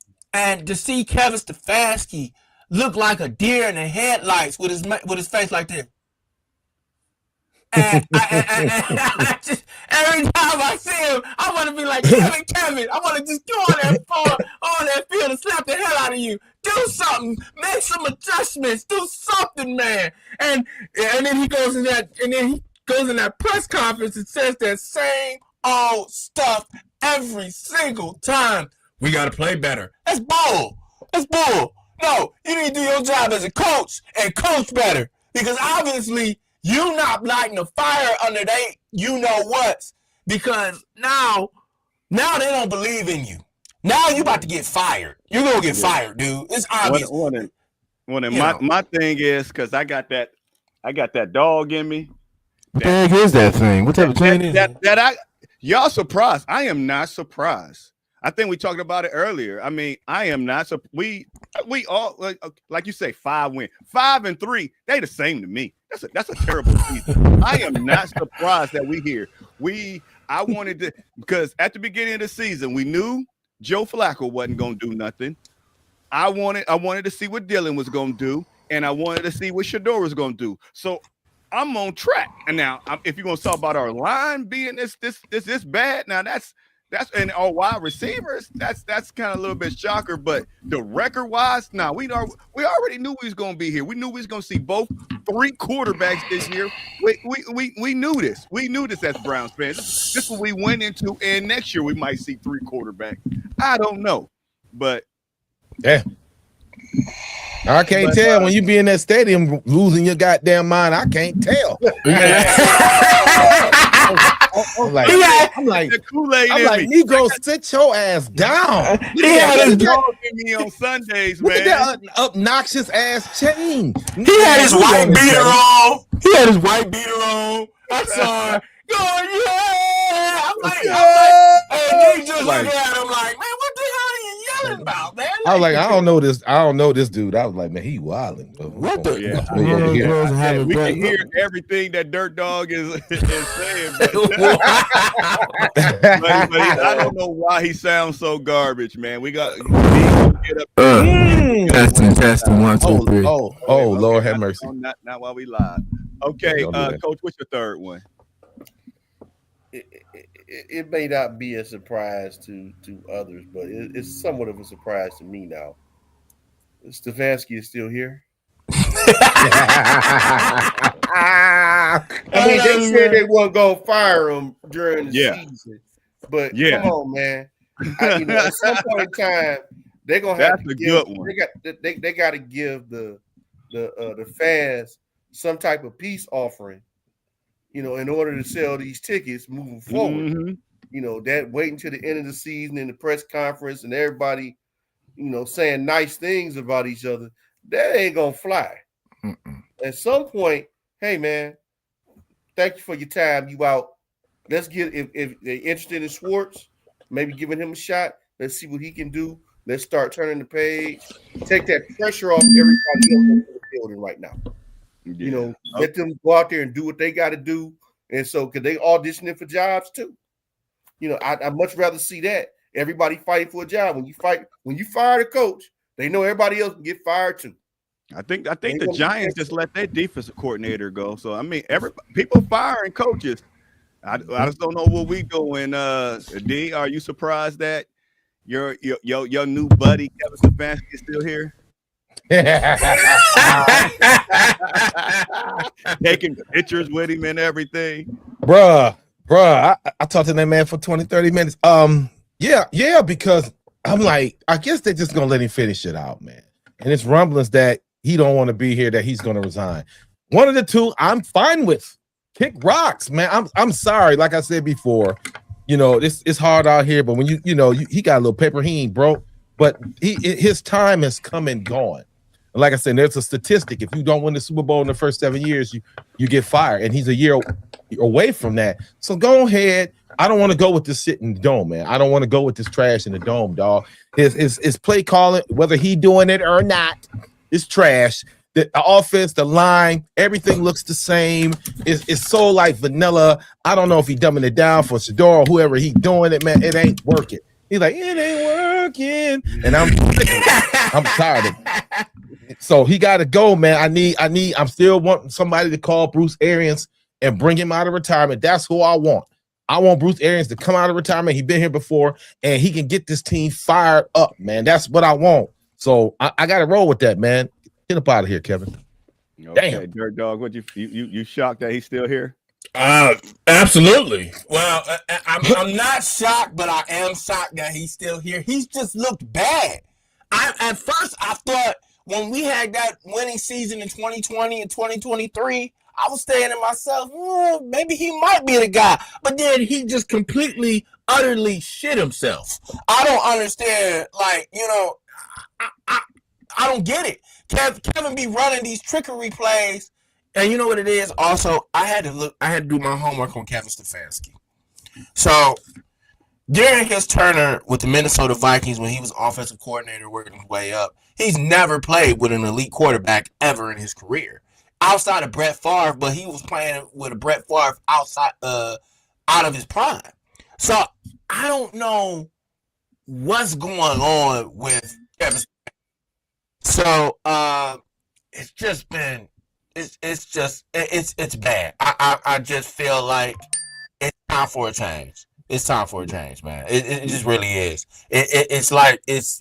to see Kevin Stefanski look like a deer in the headlights with his face like this. And I just, every time I see him, I want to be like, Kevin, I want to just go on that field and slap the hell out of you. Do something, make some adjustments, do something, man. And then he goes in that press conference and says that same old stuff every single time. We got to play better. That's bull. No, you need to do your job as a coach and coach better, because obviously you not lighting the fire under they what's, because now they don't believe in you. Now you about to get fired. You're gonna get fired, dude. It's obvious. My thing is, because I got that dog in me. What the heck is that thing? What type of thing is that? Y'all surprised? I am not surprised. I think we talked about it earlier. I mean, I am not. We all, like you say, 5 win, 5-3. They the same to me. That's a terrible season. I am not surprised that we here. I wanted to, because at the beginning of the season we knew Joe Flacco wasn't going to do nothing. I wanted to see what Dylan was going to do, and I wanted to see what Shedeur was going to do. So I'm on track. And now, if you're going to talk about our line being this bad, now that's and our wide receivers, that's kind of a little bit shocker. But the record wise, now we already knew we was going to be here. We knew we was going to see both 3 quarterbacks this year. We knew this. We knew this as Browns fans. This is what we went into, and next year we might see 3 quarterbacks. I don't know, but yeah. I can't tell when you be in that stadium losing your goddamn mind. I can't tell. I'm like, Negro, sit your ass down. He had his dog in me on Sundays, man. Look at that obnoxious ass chain. He had his white beater on. I saw it. Going, yeah. I'm like, and he just looking at him like, man, what the hell are you yelling about, man? I was like, I don't know this dude. I was like, man, he wilding. What the? Yeah. We can hear everything that Dirt Dog is saying, but I don't know why he sounds so garbage, man. We got to get up. Testing 1, 2, 3. Oh, Lord have mercy. Not while we live. Okay, Coach, what's your third one? It may not be a surprise to others, but it's somewhat of a surprise to me now. Stefanski is still here. I mean, they said they weren't going to fire him during the season, but come on, man. At some point in time, they're going to have to give. They got to give the fans some type of peace offering. In order to sell these tickets moving forward, that waiting till the end of the season in the press conference and everybody, saying nice things about each other, that ain't gonna fly. At some point, hey man, thank you for your time. You out. Let's get if they're interested in Schwartz, maybe giving him a shot. Let's see what he can do. Let's start turning the page. Take that pressure off everybody else in the building right now. Let them go out there and do what they got to do. And so, could they auditioning for jobs too? I'd much rather see that. Everybody fighting for a job. When you fire the coach, they know everybody else can get fired too. I think the Giants just let their defensive coordinator go. So I mean, people firing coaches. I just don't know what we doing. D, are you surprised that your new buddy Kevin Stefanski is still here? Taking pictures with him and everything. Bruh, I talked to that man for 20, 30 minutes. Yeah, because I'm like, I guess they're just gonna let him finish it out, man. And it's rumblings that he don't want to be here, that he's gonna resign. One of the two, I'm fine with. Kick rocks, man. I'm sorry. Like I said before, it's hard out here, but when he got a little paper, he ain't broke, but his time has come and gone. Like I said, there's a statistic. If you don't win the Super Bowl in the first 7 years, you get fired. And he's a year away from that. So go ahead. I don't want to go with this shit in the dome, man. I don't want to go with this trash in the dome, dog. His play calling, whether he doing it or not, is trash. The offense, the line, everything looks the same. It's so like vanilla. I don't know if he dumbing it down for Shedeur or whoever he doing it, man. It ain't working. He's like, it ain't working. And I'm tired of it. So he got to go, man. I'm still wanting somebody to call Bruce Arians and bring him out of retirement. That's who I want. I want Bruce Arians to come out of retirement. He's been here before, and he can get this team fired up, man. That's what I want. So I got to roll with that, man. Get up out of here, Kevin. Okay, Damn. Dirt Dog, what you shocked that he's still here? Absolutely. Well, I'm not shocked, but I am shocked that he's still here. He's just looked bad. At first I thought when we had that winning season in 2020 and 2023, I was saying to myself, maybe he might be the guy. But then he just completely, utterly shit himself. I don't understand. Like, I don't get it. Kevin be running these trickery plays. And you know what it is? Also, I had to do my homework on Kevin Stefanski. So during his tenure with the Minnesota Vikings, when he was offensive coordinator working his way up, he's never played with an elite quarterback ever in his career. Outside of Brett Favre, but he was playing with a Brett Favre out of his prime. So I don't know what's going on with Kevin. So it's just been it's bad. I just feel like it's time for a change. It's time for a change, man. It just really is. It's like that.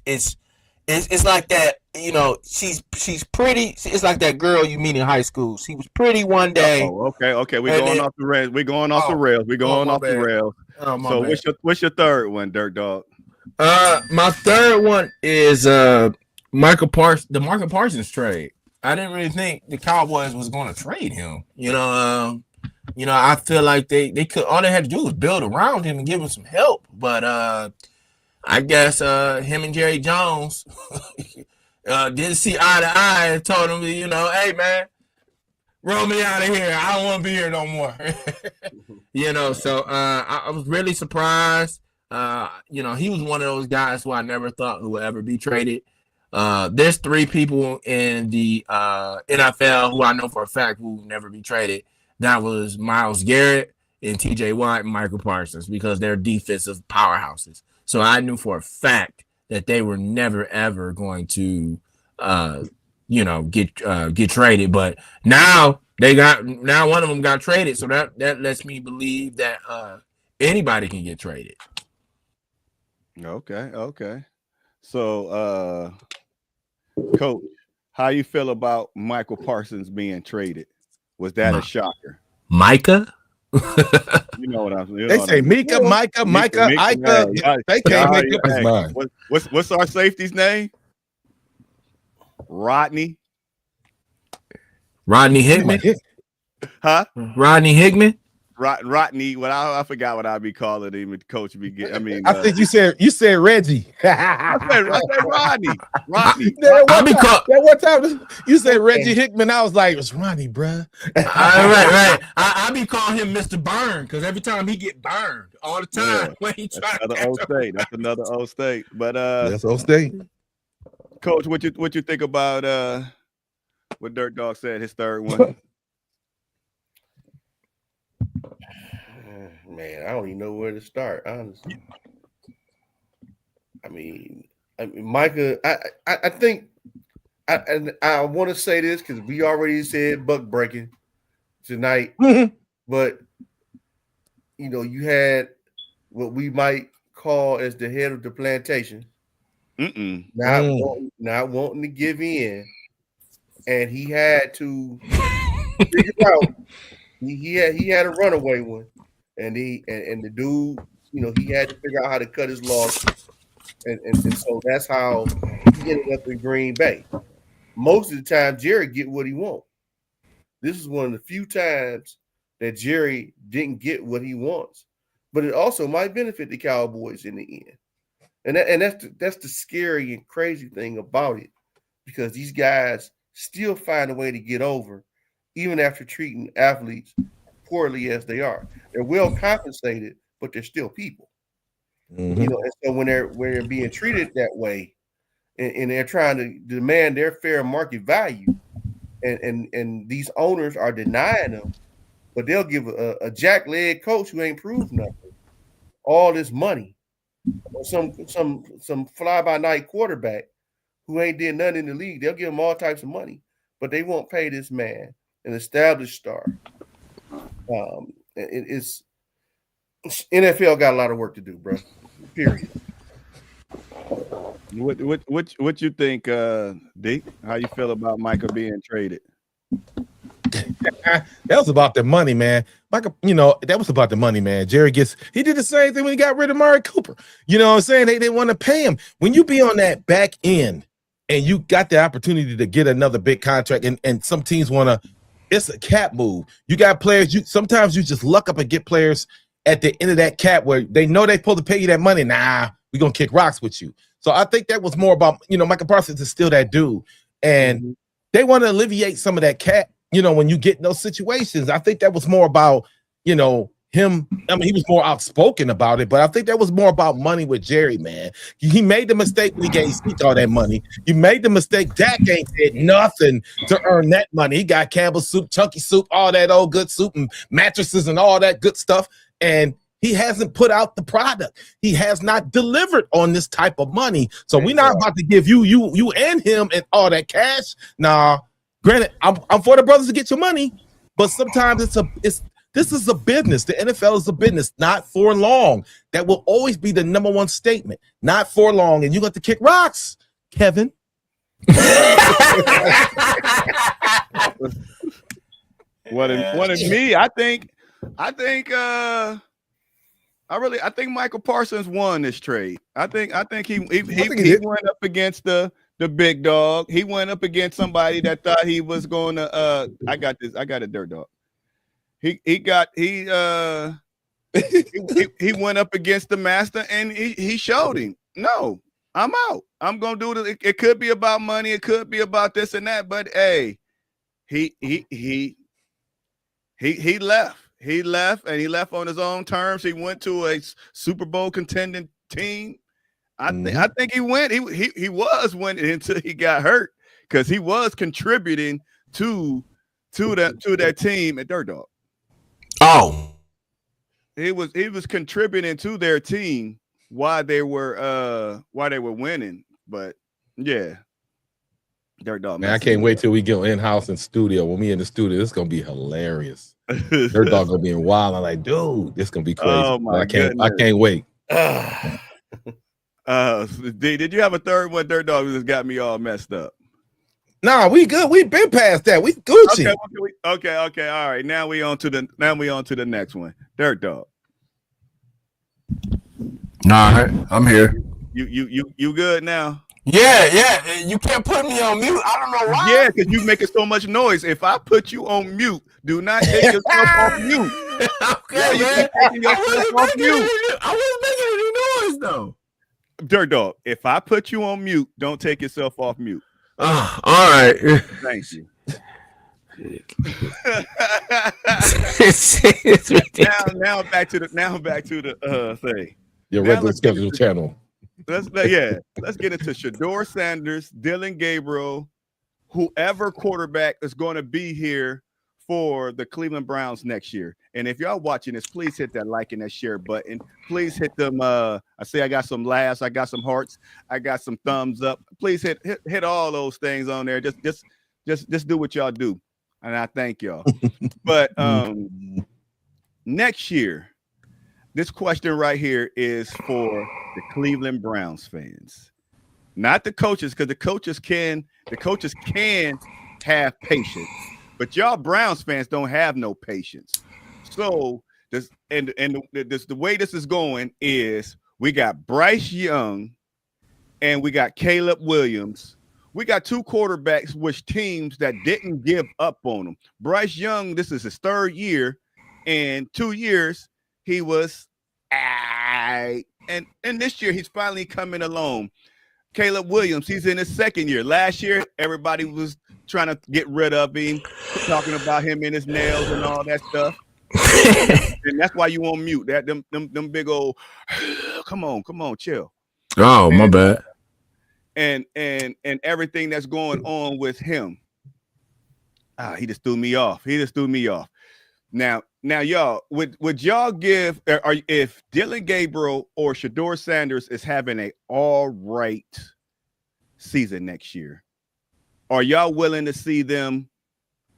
She's pretty. It's like that girl you meet in high school. She was pretty one day. Oh, okay. We're going off the rails. We're going off the rails. So what's your third one, Dirt Dog? My third one is Michael Parsons. The Michael Parsons trade. I didn't really think the Cowboys was going to trade him. I feel like they could. All they had to do was build around him and give him some help. But I guess him and Jerry Jones didn't see eye to eye and told him, hey man, roll me out of here. I don't want to be here no more. So I was really surprised. He was one of those guys who I never thought who would ever be traded. There's three people in the NFL who I know for a fact who will never be traded. That was Myles Garrett and TJ Watt and Michael Parsons, because they're defensive powerhouses. So I knew for a fact that they were never ever going to get traded. But now one of them got traded. So that lets me believe that anybody can get traded. Okay. So Coach, how you feel about Michael Parsons being traded? Was that a shocker? Micah? You know what I'm saying? They say Micah, Ika. They can't make up his mind. What's our safety's name? Rodney Hickman? Huh? Rodney Hickman? Rodney. Well, I forgot what I'd be calling him. Coach be getting. I think you said Reggie. I said Rodney. That one time you said Reggie Hickman. I was like, it's Ronnie, bruh. Right. I be calling him Mr. Burn because every time he get burned all the time when he try to old state. That's another old state. But that's old state. Coach, what you think about what Dirt Dog said? His third one. Man, I don't even know where to start, honestly. I mean, Micah, I think, I want to say this because we already said buck breaking tonight, but you had what we might call as the head of the plantation, not wanting to give in, and he had to figure out. He had a runaway one, and the dude, he had to figure out how to cut his losses, and so that's how he ended up in Green Bay. Most of the time, Jerry get what he wants. This is one of the few times that Jerry didn't get what he wants, but it also might benefit the Cowboys in the end. And that's the scary and crazy thing about it, because these guys still find a way to get over, even after treating athletes poorly as they are. They're well compensated, but they're still people. Mm-hmm. And so when they're being treated that way, and they're trying to demand their fair market value, and these owners are denying them, but they'll give a jackleg coach who ain't proved nothing all this money, or some fly-by-night quarterback who ain't did nothing in the league. They'll give him all types of money, but they won't pay this man, an established star. It's NFL got a lot of work to do, bro. Period. What you think, D? How you feel about Michael being traded? That was about the money, man. Michael, that was about the money, man. Jerry he did the same thing when he got rid of Murray Cooper. You know what I'm saying? They didn't want to pay him. When you be on that back end and you got the opportunity to get another big contract, and some teams want to, it's a cap move. You got players, sometimes you just luck up and get players at the end of that cap where they know they're supposed to pay you that money. Nah, we're going to kick rocks with you. So I think that was more about, Michael Parsons is still that dude. And they want to alleviate some of that cap, when you get in those situations. I think that was more about, him. I mean, he was more outspoken about it, but I think that was more about money with Jerry, man. He made the mistake when he gave Zeke all that money. He made the mistake. Dak ain't did nothing to earn that money. He got Campbell's soup, chunky soup, all that old good soup, and mattresses and all that good stuff. And he hasn't put out the product. He has not delivered on this type of money. So we're not about to give you and him and all that cash. Nah, granted, I'm for the brothers to get your money, but sometimes this is a business. The NFL is a business, not for long. That will always be the number one statement. Not for long. And you got to kick rocks, Kevin. What in me? I think Michael Parsons won this trade. I think he went up against the big dog. He went up against somebody that thought he was going to I got a dirt dog. He went up against the master, and he showed him, no, I'm out. I'm gonna do it. It could be about money, it could be about this and that, but hey, he left. He left, and he left on his own terms. He went to a Super Bowl contending team. I think he went. He was winning until he got hurt, because he was contributing to that team at Dirt Dog. Oh, he was contributing to their team while they were winning. But yeah, Dirt Dog. Man, I can't wait till we go in house and studio. When we in the studio, it's gonna be hilarious. Dirt Dog gonna be in wild. I'm like, dude, this gonna be crazy. Oh my I can't wait. D, did you have a third one? Dirt Dog just got me all messed up. Nah, we good. We've been past that. We Gucci. Okay. All right. Now we on to the next one. Dirt Dog. Nah, I'm here. You good now? Yeah. You can't put me on mute. I don't know why. Yeah, because you making so much noise. If I put you on mute, do not take yourself off mute. Okay, man. I wasn't making any noise though. Dirt Dog, if I put you on mute, don't take yourself off mute. All right. Thank you. now back to the thing. Your regular scheduled channel. Let's get into Shedeur Sanders, Dylan Gabriel, whoever quarterback is going to be here for the Cleveland Browns next year. And if y'all watching this, please hit that like and that share button. Please hit them. I got some laughs, I got some hearts, I got some thumbs up. Please hit all those things on there. Just do what y'all do, and I thank y'all. But next year, this question right here is for the Cleveland Browns fans, not the coaches, because the coaches can have patience, but y'all Browns fans don't have no patience. So this the way this is going is we got Bryce Young and we got Caleb Williams. We got two quarterbacks, which teams that didn't give up on them. Bryce Young, this is his third year, and 2 years he was and this year he's finally coming along. Caleb Williams, he's in his second year. Last year, everybody was trying to get rid of him, talking about him in his nails and all that stuff. And that's why you on mute. That them big old come on, chill. Oh, my bad. And everything that's going on with him. He just threw me off. Now, y'all, would y'all give if Dylan Gabriel or Shedeur Sanders is having a all right season next year, are y'all willing to see them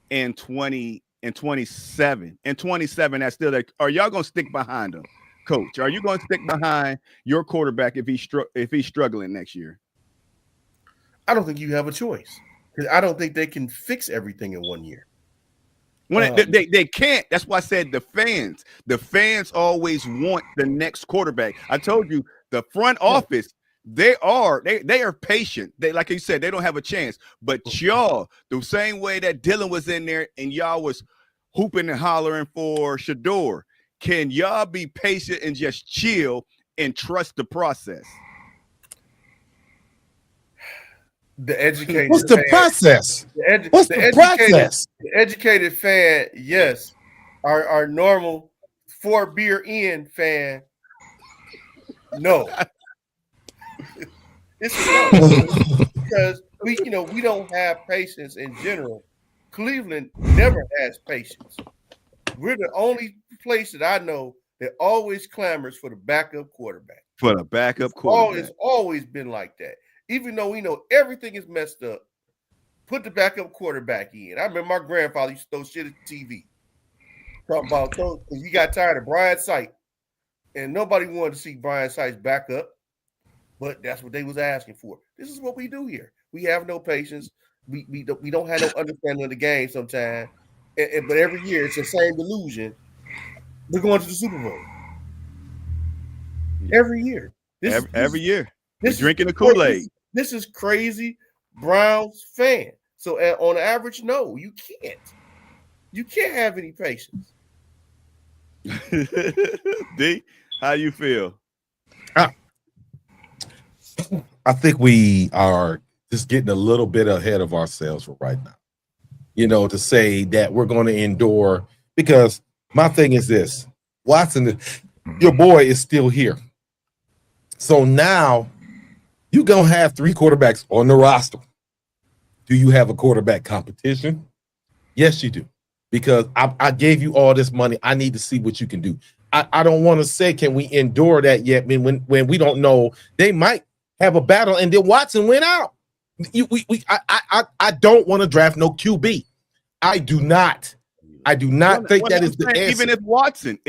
in 27? In 27, that's still like, are y'all gonna stick behind them, coach? Are you gonna stick behind your quarterback if he's struggling next year? I don't think you have a choice, because I don't think they can fix everything in 1 year. When they can't. That's why I said the fans always want the next quarterback. I told you the front office, they are patient. They, like you said, they don't have a chance. But y'all, the same way that Dylan was in there and y'all was hooping and hollering for Shedeur, can y'all be patient and just chill and trust the process? The educated What's the fan, process? What's the process? The educated fan, yes. Our normal 4 beer in fan, no. It's no, because we don't have patience in general. Cleveland never has patience. We're the only place that I know that always clamors for the backup quarterback. It's always been like that. Even though we know everything is messed up, put the backup quarterback in. I remember my grandfather used to throw shit at the TV. Talking about because he got tired of Brian Sight, and nobody wanted to see Brian Sight's backup, but that's what they was asking for. This is what we do here. We have no patience. We don't have no understanding of the game sometimes. But every year it's the same delusion. We're going to the Super Bowl. Every year. Every year. We're This drinking the Kool-Aid. This is crazy Browns fan. So on average, no, you can't. You can't have any patience. D, how you feel? I think we are just getting a little bit ahead of ourselves right now. To say that we're going to endure, because my thing is this: Watson, your boy is still here. So now you're going to have 3 quarterbacks on the roster. Do you have a quarterback competition? Yes, you do. Because I gave you all this money. I need to see what you can do. I don't want to say, can we endure that yet? I mean, when we don't know, they might have a battle and then Watson went out. I don't want to draft no QB. I do not think that is the answer. Even if Watson,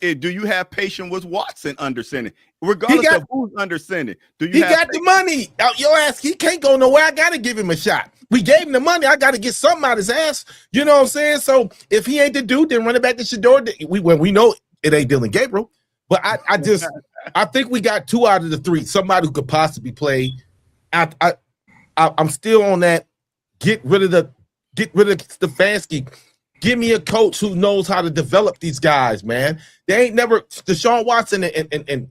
do you have patience with Watson under center? Regardless of who's under center, he got the money. Your ass, he can't go nowhere. I got to give him a shot. We gave him the money. I got to get something out his ass. You know what I'm saying? So if he ain't the dude, then run it back to Shedeur. We know it ain't Dylan Gabriel. But I think we got 2 out of the 3. Somebody who could possibly play. I'm still on that. Get rid of Stefanski. Give me a coach who knows how to develop these guys, man. They ain't never Deshaun Watson and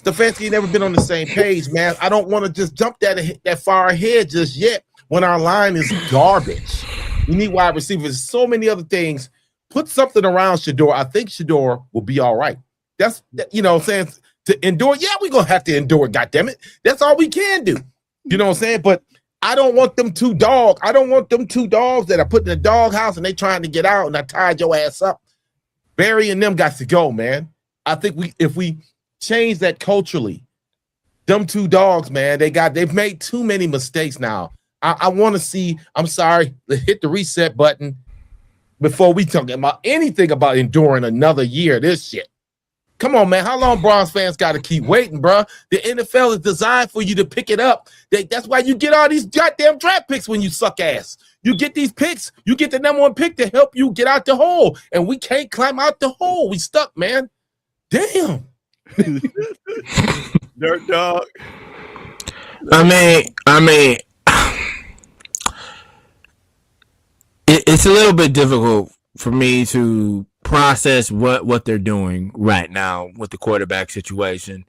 Stefanski ain't never been on the same page, man. I don't want to just jump that far ahead just yet when our line is garbage. We need wide receivers. So many other things. Put something around Shedeur. I think Shedeur will be all right. That's what I'm saying. To endure, yeah, we're gonna have to endure, goddammit. That's all we can do. You know what I'm saying? But I don't want them 2 dogs. I don't want them 2 dogs that are put in the doghouse and they trying to get out and I tied your ass up. Barry and them got to go, man. I think if we change that culturally, them 2 dogs, man, they've made too many mistakes now. I want to see, I'm sorry, hit the reset button before we talk about anything about enduring another year of this shit. Come on, man. How long Browns fans got to keep waiting, bro? The NFL is designed for you to pick it up. That's why you get all these goddamn draft picks when you suck ass. You get these picks. You get the number one pick to help you get out the hole. And we can't climb out the hole. We stuck, man. Damn. Dirt dog. I mean, it's a little bit difficult for me to process what they're doing right now with the quarterback situation.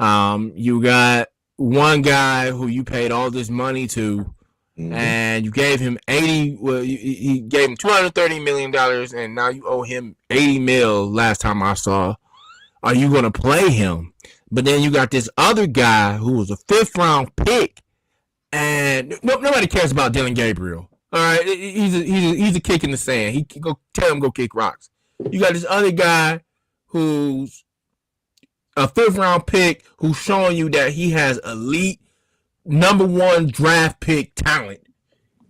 You got one guy who you paid all this money to, and you gave him he gave him $230 million, and now you owe him $80 million last time I saw. Are you going to play him? But then you got this other guy who was a 5th round pick, and nobody cares about Dylan Gabriel. All right, he's a kick in the sand. He can go tell him go kick rocks. You got this other guy who's a 5th round pick who's showing you that he has elite number 1 draft pick talent,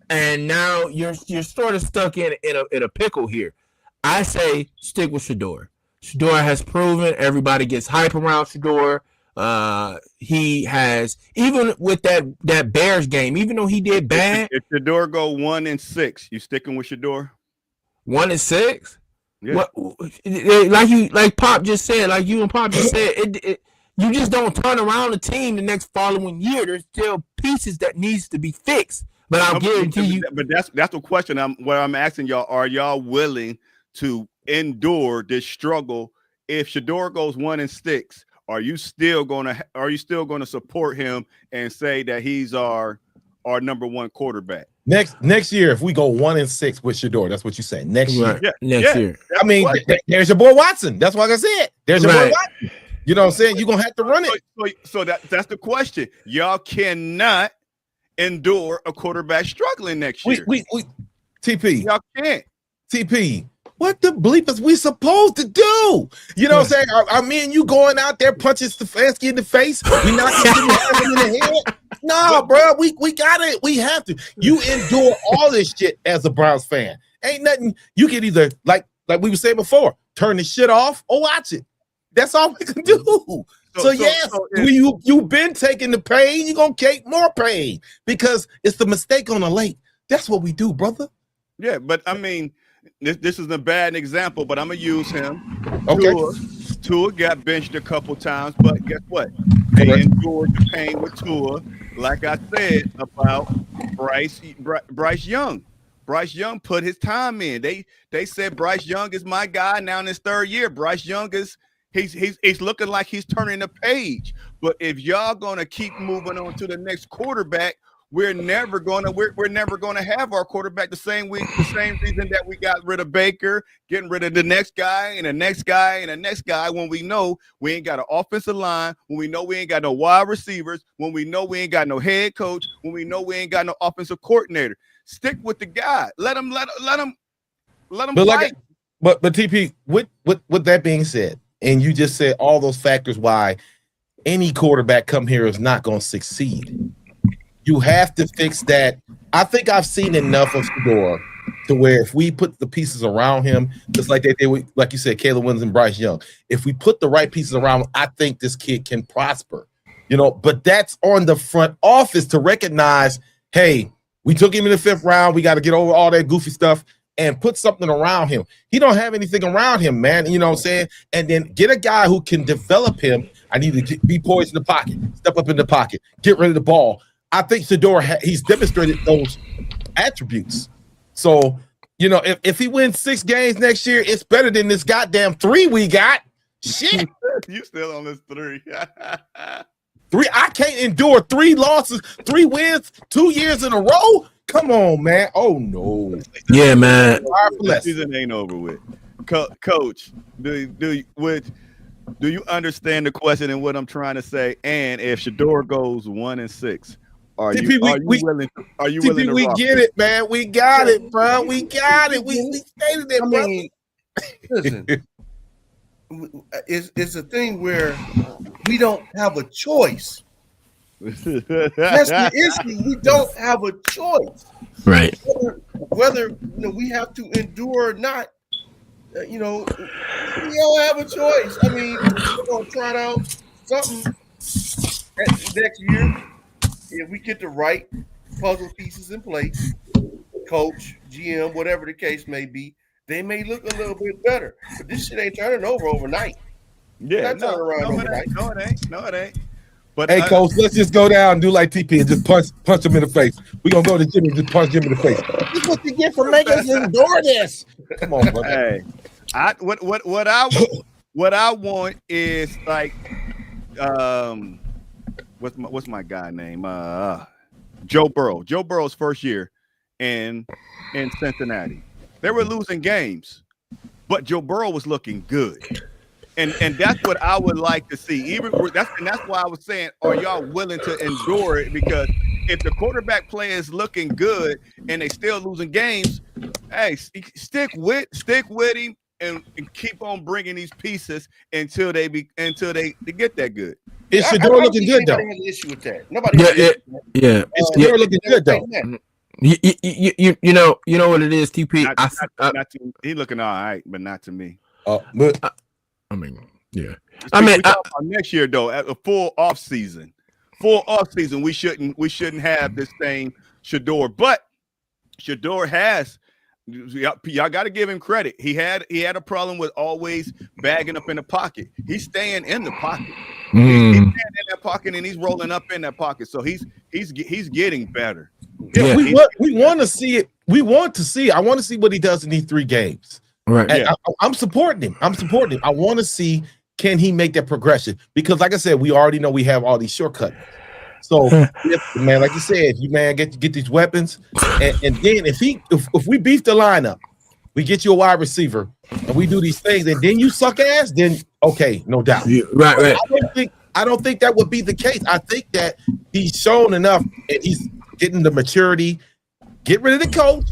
and now you're sort of stuck in a pickle here. I say stick with Shedeur. Shedeur has proven everybody gets hype around Shedeur. He has, even with that Bears game, even though he did bad. If Shedeur go 1-6, you sticking with Shedeur? 1-6? Yeah. Like Pop just said, like you and Pop just said, you just don't turn around the team the next following year. There's still pieces that needs to be fixed. But I'll guarantee you. But that's the question. I'm asking y'all. Are y'all willing to endure this struggle? If Shedeur goes 1-6, are you still gonna support him and say that he's our number 1 quarterback? Next year, if we go 1-6 with Shedeur, that's what you say. Next year. Next year. I mean, there's your boy Watson. That's what I said. There's your boy Watson. You know what I'm saying? You're gonna have to run it. So that's the question. Y'all cannot endure a quarterback struggling next year. We TP. Y'all can't. TP. What the bleep is we supposed to do? You know what I'm saying? I mean, you going out there punching Stefanski in the face? We not him in the head? No, bro. We got it. We have to. You endure all this shit as a Browns fan. Ain't nothing. You can either like we were saying before, turn the shit off or watch it. That's all we can do. So you've been taking the pain. You're gonna take more pain because it's the mistake on the lake. That's what we do, brother. Yeah, but I mean. This is a bad example, but I'm gonna use him. Okay. Tua got benched a couple times, but guess what? They endured the pain with Tua, like I said about Bryce Young. Bryce Young put his time in. They said Bryce Young is my guy now in his 3rd year. Bryce Young is he's looking like he's turning the page. But if y'all gonna keep moving on to the next quarterback, we're never gonna have our quarterback the same reason that we got rid of Baker, getting rid of the next guy and the next guy and the next guy when we know we ain't got an offensive line, when we know we ain't got no wide receivers, when we know we ain't got no head coach, when we know we ain't got no offensive coordinator. Stick with the guy. Let him fight. But TP, with that being said, and you just said all those factors why any quarterback come here is not going to succeed. You have to fix that. I think I've seen enough of Shedeur to where if we put the pieces around him, just like they did with, like you said, Caleb Williams and Bryce Young, if we put the right pieces around him, I think this kid can prosper. You know, but that's on the front office to recognize, hey, we took him in the 5th round. We got to get over all that goofy stuff and put something around him. He don't have anything around him, man. You know what I'm saying? And then get a guy who can develop him. I need to be poised in the pocket, step up in the pocket, get rid of the ball. I think Shedeur, he's demonstrated those attributes. So, you know, if he wins 6 games next year, it's better than this goddamn 3 we got. Shit. You still on this 3. 3. I can't endure 3 losses, 3 wins, 2 years in a row. Come on, man. Oh, no. Yeah, man. The season ain't over with. Coach, do you understand the question and what I'm trying to say? And if Shedeur goes 1-6, are you willing to we rock get it, man. We got it, bro. We got it. We stated it, bro. I mean, listen, it's a thing where we don't have a choice. That's the issue. We don't have a choice. Right. Whether we have to endure or not. You know, we all have a choice. I mean, we're gonna try out something next year. If we get the right puzzle pieces in place, coach, GM, whatever the case may be, they may look a little bit better. But this shit ain't turning over overnight. Yeah, Not turning around overnight. No, it ain't. But Hey, coach, let's just go down and do like TP and just punch him in the face. We're gonna go to Jimmy and just punch Jim in the face. This is what you get for making us endure this. Come on, brother. hey, what I want is like what's my guy name? Joe Burrow. Joe Burrow's first year in Cincinnati. They were losing games, but Joe Burrow was looking good. And that's what I would like to see. That's why I was saying, are y'all willing to endure it? Because if the quarterback play is looking good and they still losing games, hey, stick with him and keep on bringing these pieces until they get that good. Is Shedeur looking good though? Nobody has an issue with that. Nobody has an issue with that. Yeah. Is Shedeur looking good though? You know what it is, TP. He looking all right, but not to me. But I mean, yeah. We talk about next year though, at a full off season, we shouldn't have this same Shedeur, but Shedeur has. Y'all got to give him credit. He had a problem with always bagging up in the pocket. He's staying in the pocket. He's staying in that pocket and he's rolling up in that pocket. So he's getting better. Yeah, we want to see it. I want to see what he does in these 3 games. Right. And I'm supporting him. I want to see, can he make that progression? Because like I said, we already know we have all these shortcuts. So man, like you said, you get these weapons, and then if we beef the lineup, we get you a wide receiver, and we do these things, and then you suck ass, then okay, no doubt. Yeah, right. I don't think that would be the case. I think that he's shown enough, and he's getting the maturity. Get rid of the coach,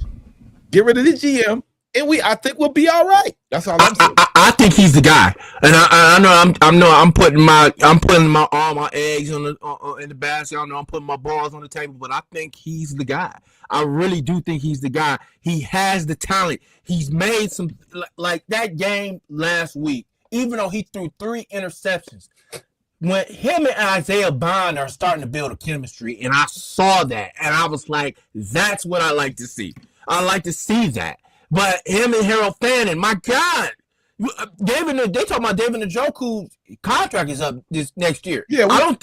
get rid of the GM, and I think we'll be all right. That's all I'm saying. I think he's the guy, and I know I'm putting all my eggs in the basket. I know I'm putting my balls on the table, but I think he's the guy. I really do think he's the guy. He has the talent. He's made some, like that game last week. Even though he threw 3 interceptions, when him and Isaiah Bond are starting to build a chemistry, and I saw that, and I was like, that's what I like to see. I like to see that. But him and Harold Fannin, my God, they talking about David Njoku's contract is up this next year. Yeah, we ain't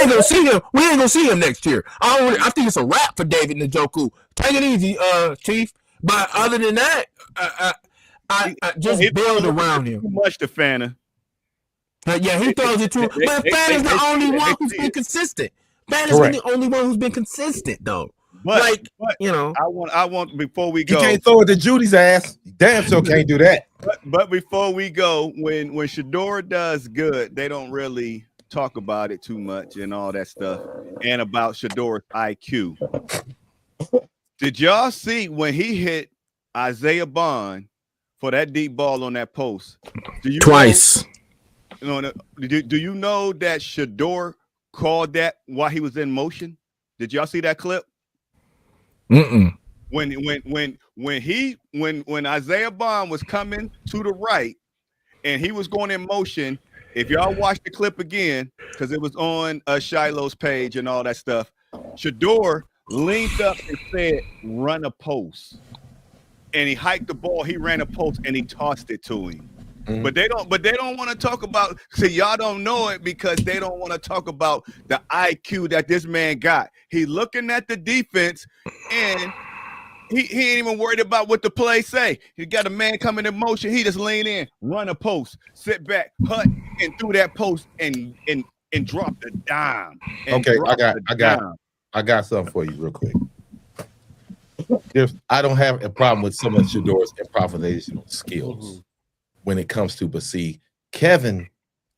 gonna see him. We ain't gonna see him next year. I think it's a wrap for David Njoku. Take it easy, Chief. But other than that, I just build around him. Too much to Fannin. Yeah, he throws it too. But Fannon's the only one who's been consistent. Fannon's been the only one who's been consistent, though. But you know, I want before we go. You can't throw it to Judy's ass. Damn, sure can't do that. But before we go, when Shedeur does good, they don't really talk about it too much and all that stuff, and about Shedeur's IQ. Did y'all see when he hit Isaiah Bond for that deep ball on that post? Twice. Do you know that Shedeur called that while he was in motion? Did y'all see that clip? Mm-mm. When Isaiah Bond was coming to the right and he was going in motion, if y'all watch the clip again, because it was on Shiloh's page and all that stuff, Shedeur leaned up and said, "Run a post," and he hiked the ball. He ran a post and he tossed it to him. Mm-hmm. But they don't want to talk about. See, y'all don't know it because they don't want to talk about the IQ that this man got. He looking at the defense and he ain't even worried about what the play say. He got a man coming in motion. He just lean in, run a post, sit back, hut, and through that post and drop the dime. Okay, I got something for you real quick. I don't have a problem with some of Shedeur's improvisational skills when it comes to, but see, Kevin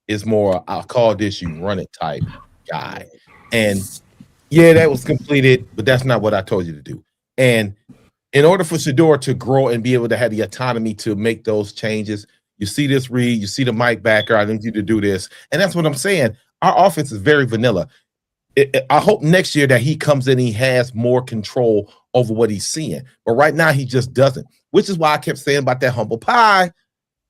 is more, I'll call this you run it type guy. And yeah, that was completed, but that's not what I told you to do. And in order for Shedeur to grow and be able to have the autonomy to make those changes, you see this read, you see the mic backer, I need you to do this. And that's what I'm saying. Our offense is very vanilla. I hope next year that he comes in, he has more control over what he's seeing. But right now he just doesn't, which is why I kept saying about that humble pie.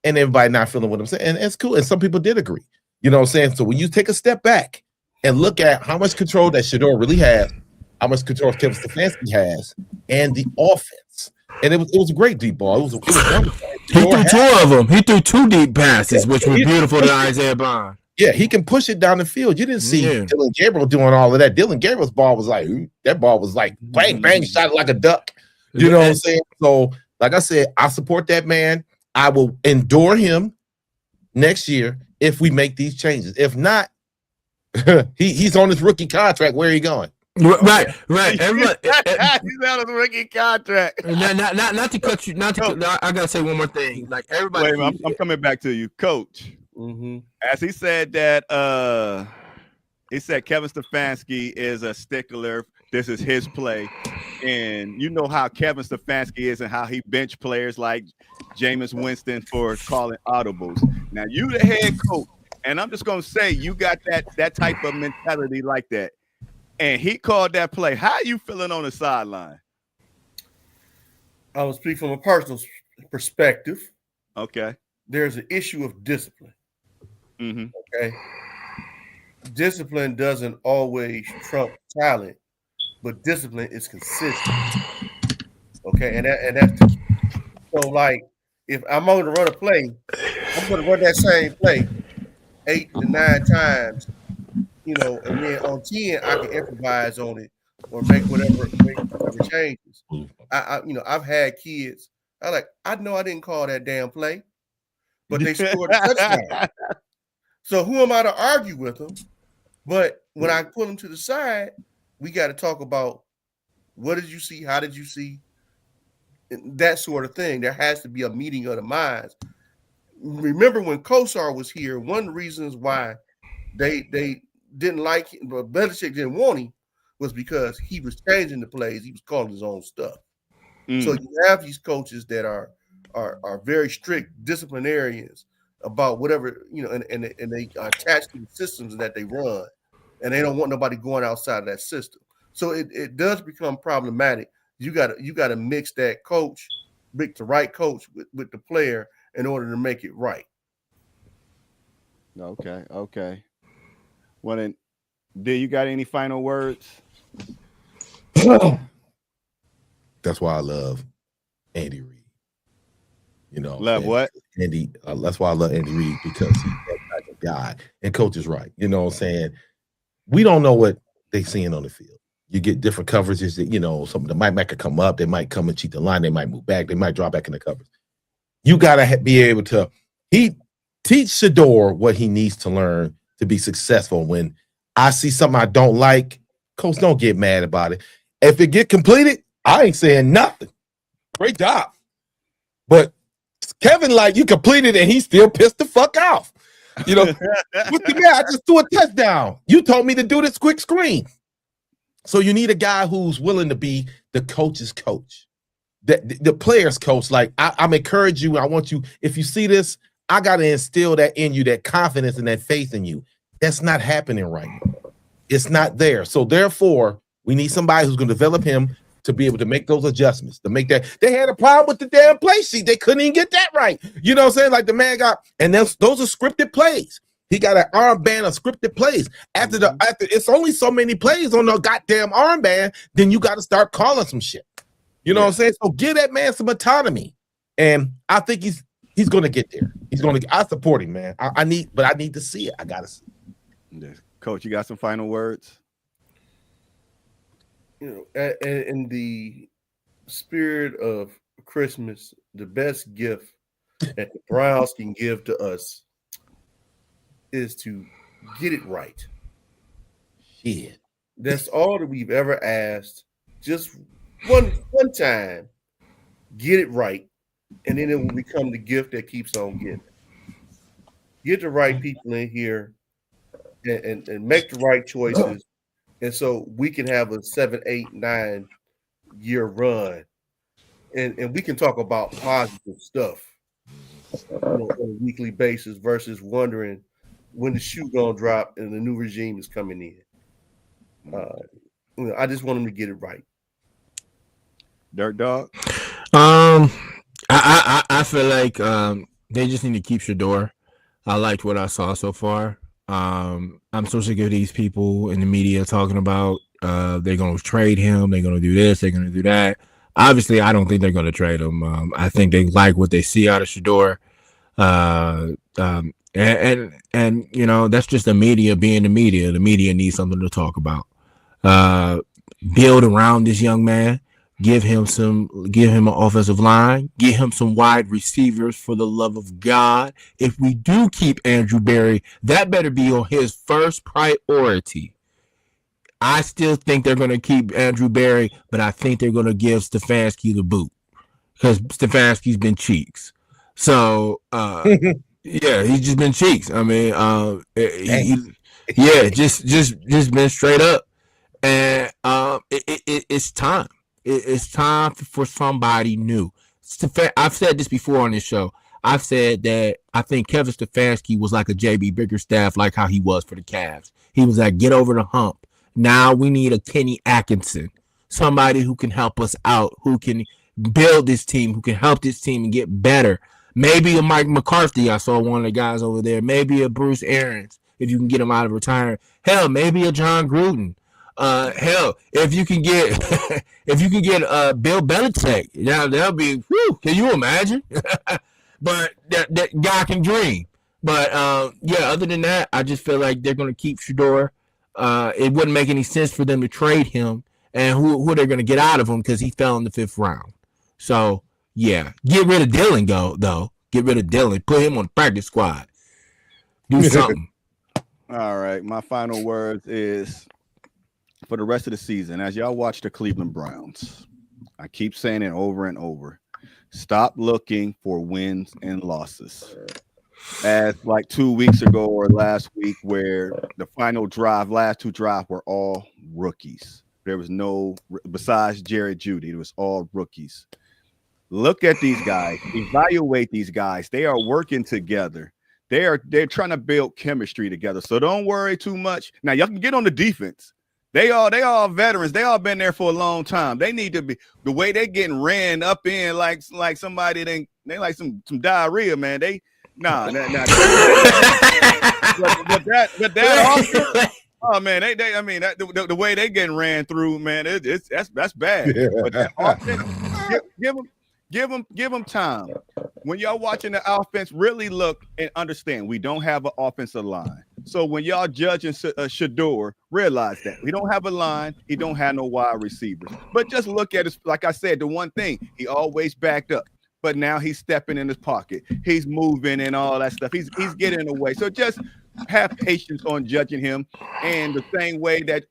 and everybody not feeling what I'm saying. And it's cool. And some people did agree. You know what I'm saying? So when you take a step back and look at how much control that Shedeur really has, how much control Kevin Stefanski has, and the offense. And it was a great deep ball. It was wonderful. He threw two of them. He threw 2 deep passes, which were beautiful to Isaiah Bond. Yeah, he can push it down the field. You didn't see Dylan Gabriel doing all of that. Dylan Gabriel's ball was like, that ball was like bang, bang, shot like a duck. You know what I'm saying? So, like I said, I support that man. I will endure him next year if we make these changes. If not, he's on his rookie contract. Where are you going? Right. Everybody, he's out of the rookie contract. Not to cut you. I gotta say one more thing. Like everybody, wait, I'm coming back to you, Coach. As he said that, he said Kevin Stefanski is a stickler. This is his play, and you know how Kevin Stefanski is and how he bench players like Jameis Winston for calling audibles. Now you the head coach, and I'm just gonna say you got that type of mentality like that. And he called that play. How are you feeling on the sideline? I will speak from a personal perspective. Okay. There's an issue of discipline. Okay. Discipline doesn't always trump talent, but discipline is consistent. Okay. And that's the key. So, like, if I'm going to run a play, I'm going to run that same play 8 to 9 times. You know, and then on 10, I can improvise on it or make whatever changes. I've had kids. I know I didn't call that damn play, but they scored a touchdown. So who am I to argue with them? But when I pull them to the side, we got to talk about what did you see? How did you see? That sort of thing. There has to be a meeting of the minds. Remember when Kosar was here, one of the reasons why they didn't like him, but Belichick didn't want him, was because he was changing the plays. He was calling his own stuff. So you have these coaches that are very strict disciplinarians about whatever, and they are attached to the systems that they run, and they don't want nobody going outside of that system. So it does become problematic. You got to mix that coach, pick the right coach with the player in order to make it right. Okay. Well, then, D, you got any final words? That's why I love Andy Reid. What? Andy. That's why I love Andy Reid, because he's that type of guy. And Coach is right. You know what I'm saying? We don't know what they're seeing on the field. You get different coverages that, something that might make it come up. They might come and cheat the line. They might move back. They might drop back in the coverage. You got to be able to teach Shedeur what he needs to learn to be successful. When I see something I don't like, Coach, don't get mad about it. If it get completed, I ain't saying nothing. Great job. But Kevin, you completed and he still pissed the fuck off. What the man? I just threw a touchdown. You told me to do this quick screen. So you need a guy who's willing to be the coach's coach, the player's coach. I'm encourage you. I want you, if you see this, I got to instill that in you, that confidence and that faith in you. That's not happening right now. It's not there. So therefore, we need somebody who's going to develop him to be able to make those adjustments, to make that. They had a problem with the damn play sheet. They couldn't even get that right. You know what I'm saying? Like the man got, and those are scripted plays. He got an armband of scripted plays. After it's only so many plays on the goddamn armband, then you got to start calling some shit. You know what I'm saying? So give that man some autonomy. And I think he's going to get there. I support him, man. I need to see it. I got to see it. Coach, you got some final words? In the spirit of Christmas, the best gift that the Browns can give to us is to get it right. Shit. That's all that we've ever asked. Just one time, get it right, and then it will become the gift that keeps on giving. Get the right people in here and make the right choices. And so we can have a 7, 8, 9 year run. And we can talk about positive stuff on a weekly basis versus wondering when the shoe gonna drop and the new regime is coming in. I just want them to get it right. Dirt Dog? I feel like They just need to keep Shedeur. I liked what I saw so far. I'm so sick of these people in the media talking about they're going to trade him, they're going to do this, they're going to do that. Obviously, I don't think they're going to trade him. I think they like what they see out of Shedeur. And you know, that's just the media being the media. The media needs something to talk about. Build around this young man. Give him an offensive line. Give him some wide receivers for the love of God. If we do keep Andrew Berry, that better be on his first priority. I still think they're going to keep Andrew Berry, but I think they're going to give Stefanski the boot because Stefanski's been cheeks. So, yeah, he's just been cheeks. I mean, just been straight up. And it's time. It's time for somebody new. I've said this before on this show. I've said that I think Kevin Stefanski was like a JB Bickerstaff, like how he was for the Cavs. He was like, get over the hump. Now we need a Kenny Atkinson, somebody who can help us out, who can build this team, who can help this team and get better. Maybe a Mike McCarthy. I saw one of the guys over there. Maybe a Bruce Arians, if you can get him out of retirement. Hell, maybe a John Gruden. Hell, if you can get Bill Belichick, that'll be. Whew, can you imagine? But that guy can dream. But yeah, other than that, I just feel like they're gonna keep Shedeur. It wouldn't make any sense for them to trade him, and who they're gonna get out of him because he fell in the 5th round. So yeah, get rid of Dillon, though. Get rid of Dillon. Put him on the practice squad. Do something. All right, my final words is for the rest of the season, as y'all watch the Cleveland Browns, I keep saying it over and over. Stop looking for wins and losses. As like 2 weeks ago or last week, where the final drive, last 2 drives were all rookies. There was no, besides Jared Judy, it was all rookies. Look at these guys, evaluate these guys. They are working together. They're trying to build chemistry together. So don't worry too much. Now y'all can get on the defense. They all veterans. They all been there for a long time. They need to be the way they getting ran up in like somebody they like some diarrhea, man. But that oh man, I mean the way they getting ran through, man, that's bad. Yeah. But that offense, give them time. When y'all watching the offense, really look and understand we don't have an offensive line. So when y'all judging Shedeur, realize that we don't have a line. He don't have no wide receivers. But just look at it. Like I said, the one thing, he always backed up. But now he's stepping in his pocket. He's moving and all that stuff. He's getting away. So just have patience on judging him. And the same way that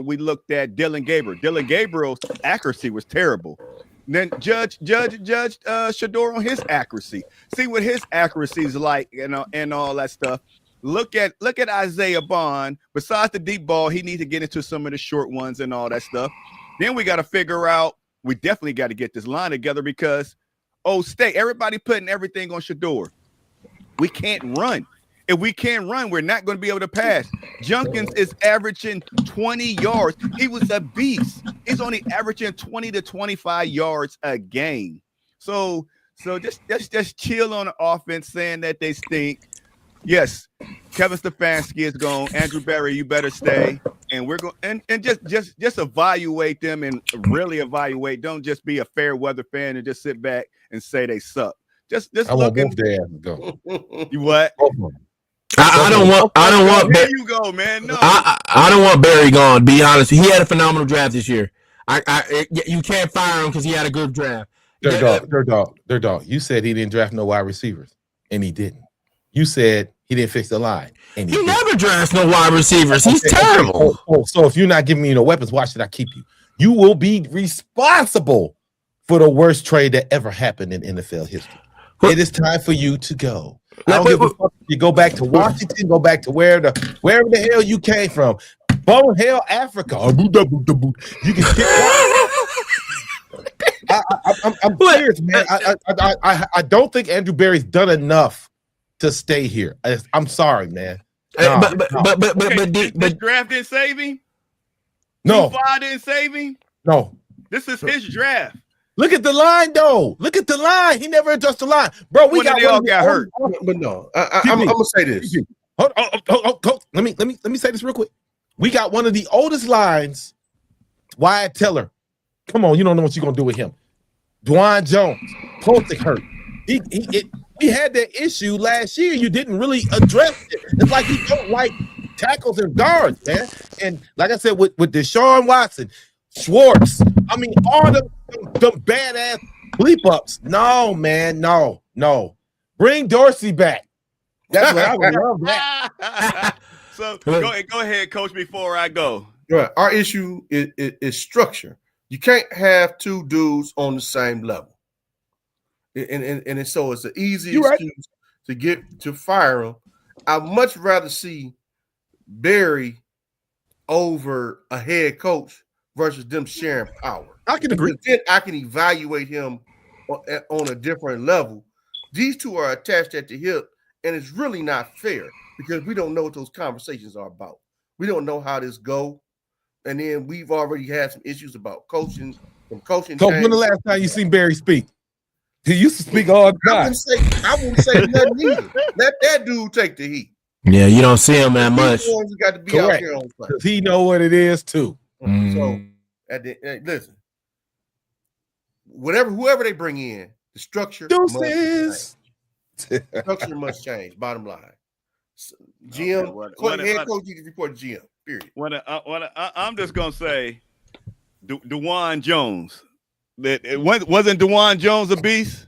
we looked at Dylan Gabriel. Dylan Gabriel's accuracy was terrible. Then judge Shedeur on his accuracy. See what his accuracy is like, and all that stuff. Look at Isaiah Bond. Besides the deep ball, he needs to get into some of the short ones and all that stuff. Then we got to figure out. We definitely got to get this line together because State, everybody putting everything on Shedeur. We can't run. If we can't run, we're not going to be able to pass. Jenkins is averaging 20 yards. He was a beast. He's only averaging 20 to 25 yards a game. So just chill on the offense, saying that they stink. Yes, Kevin Stefanski is gone. Andrew Berry, you better stay. And we're going and just evaluate them and really evaluate. Don't just be a fair weather fan and just sit back and say they suck. Just look at them go. You what? I don't want. There you go, man. No, I don't want Barry gone. To be honest, he had a phenomenal draft this year. You can't fire him because he had a good draft. Their dog. You said he didn't draft no wide receivers, and he didn't. You said he didn't fix the line, and he never drafts no wide receivers. He's terrible. So if you're not giving me no weapons, why should I keep you? You will be responsible for the worst trade that ever happened in NFL history. It is time for you to go. I don't give a fuck if you go back to Washington, go back to wherever the hell you came from. Bone hell, Africa. You can kick I'm serious, man. I don't think Andrew Berry's done enough to stay here. I'm sorry, man. But this draft didn't save him? No. Far didn't save him? No. This is his draft. Look at the line, though. Look at the line. He never addressed the line, bro. We got they all got hurt. But no, I'm gonna say this. Hold. Let me say this real quick. We got one of the oldest lines. Wyatt Teller. Come on, you don't know what you're gonna do with him. Dwan Jones, Postic hurt. We had that issue last year. You didn't really address it. It's like you don't like tackles and guards, man. And like I said, with Deshaun Watson, Schwartz, I mean, all them badass bleep ups. No, man, no. Bring Dorsey back. That's what I would love that. So go ahead, Coach. Before I go, Right. Our issue is structure. You can't have two dudes on the same level. And so it's an easy excuse to get to fire him. I'd much rather see Barry over a head coach versus them sharing power. I can agree. Then I can evaluate him on a different level. These two are attached at the hip, and it's really not fair because we don't know what those conversations are about. We don't know how this go, and then we've already had some issues about coaching. Coach, when the last time you seen Barry speak? He used to speak all the time. I wouldn't say nothing either. Let that dude take the heat. Yeah, you don't see him that much. He's got to be out there on play. He know what it is too. So listen, whoever they bring in, the structure must change. Bottom line, GM, head coach, you can report to GM. Period. I'm just gonna say, Dwan Jones. Wasn't Dwan Jones a beast?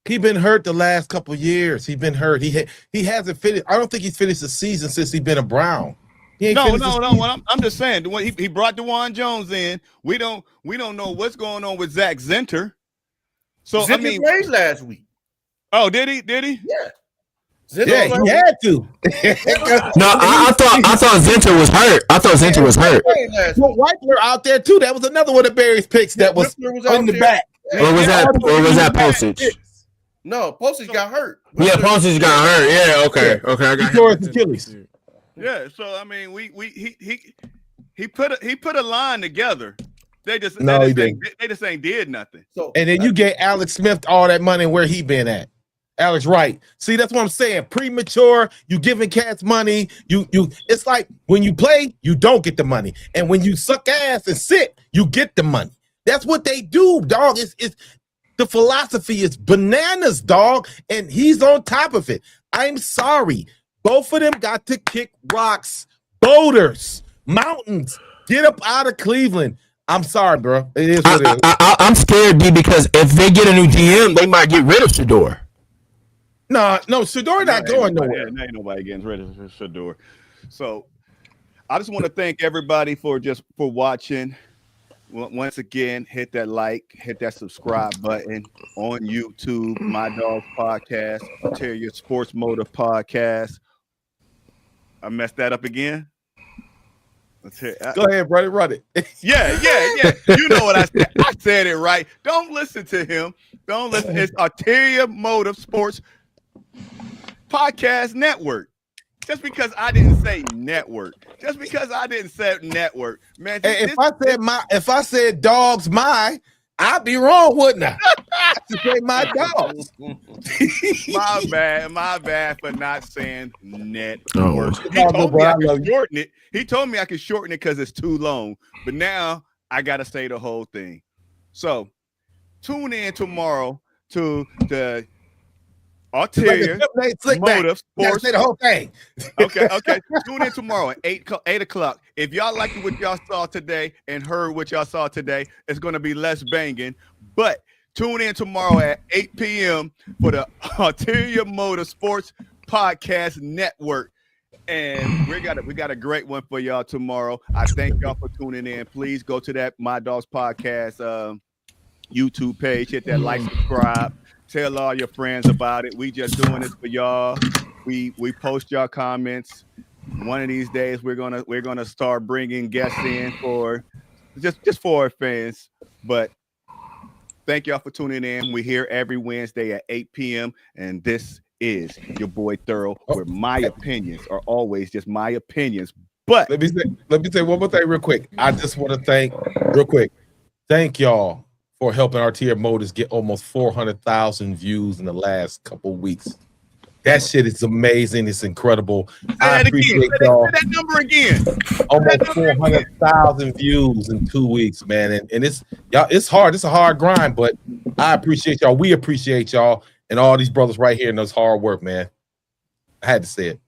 He been hurt the last couple of years. He been hurt. He hasn't finished. I don't think he's finished the season since he's been a Brown. No. I'm just saying. He brought Dwan Jones in. We don't know what's going on with Zach Zinter. So Zinter played last week. Oh, did he? Yeah. Zinter he had to. No, I thought Zinter was hurt. Zinter was hurt. Well, Whitler out there too. That was another one of Barry's picks that was in the back. Or was that Postage? No, Postage got hurt. Yeah, Postage got hurt. Yeah, okay. I got tore his Achilles. Yeah, so I mean, he put a line together. They just ain't did nothing. So and then you get Alex Smith all that money. Where he been at? Alex Wright. See, that's what I'm saying. Premature. You giving cats money. You. It's like when you play, you don't get the money, and when you suck ass and sit, you get the money. That's what they do, dog. It's the philosophy is bananas, dog, and he's on top of it. I'm sorry. Both of them got to kick rocks, boulders, mountains. Get up out of Cleveland. I'm sorry, bro. It is what it is. I'm scared, D, because if they get a new GM, they might get rid of Shedeur. No, Shedeur not going nowhere. Ain't nobody getting rid of Shedeur. So I just want to thank everybody for watching. Once again, hit that like, hit that subscribe button on YouTube, My Dogs Podcast, Interior Sports Motive Podcast. I messed that up again. Go ahead, brother, run it. Yeah. You know what I said. I said it right. Don't listen to him. Don't listen. It's Interior Motive Sports Podcast Network. Just because I didn't say network. Man. If I said dogs I'd be wrong, wouldn't I? I should say my dogs. my bad for not saying network. He told me I could shorten it because it's too long. But now I gotta say the whole thing. So tune in tomorrow to the Interior Motive Sports. Say the whole thing. Okay. Tune in tomorrow at 8 o'clock. If y'all liked what y'all saw today and heard what y'all saw today, it's going to be less banging. But tune in tomorrow at 8 p.m. for the Interior Motive Sports Podcast Network. And we got a great one for y'all tomorrow. I thank y'all for tuning in. Please go to that My Dogs Podcast YouTube page. Hit that like, subscribe. Tell all your friends about it. We just doing this for y'all. We post y'all comments. One of these days we're gonna start bringing guests in for just for our fans. But thank y'all for tuning in. We're here every Wednesday at 8 p.m. and this is your boy Thorough, where my opinions are always just my opinions. But let me say one more thing real quick. I just want to thank y'all for helping RTA Motors get almost 400,000 views in the last couple weeks. That shit is amazing. It's incredible. I appreciate y'all. Say that number again. Almost 400,000 views in 2 weeks, man. And it's y'all, it's hard. It's a hard grind, but I appreciate y'all. We appreciate y'all and all these brothers right here in this hard work, man. I had to say it.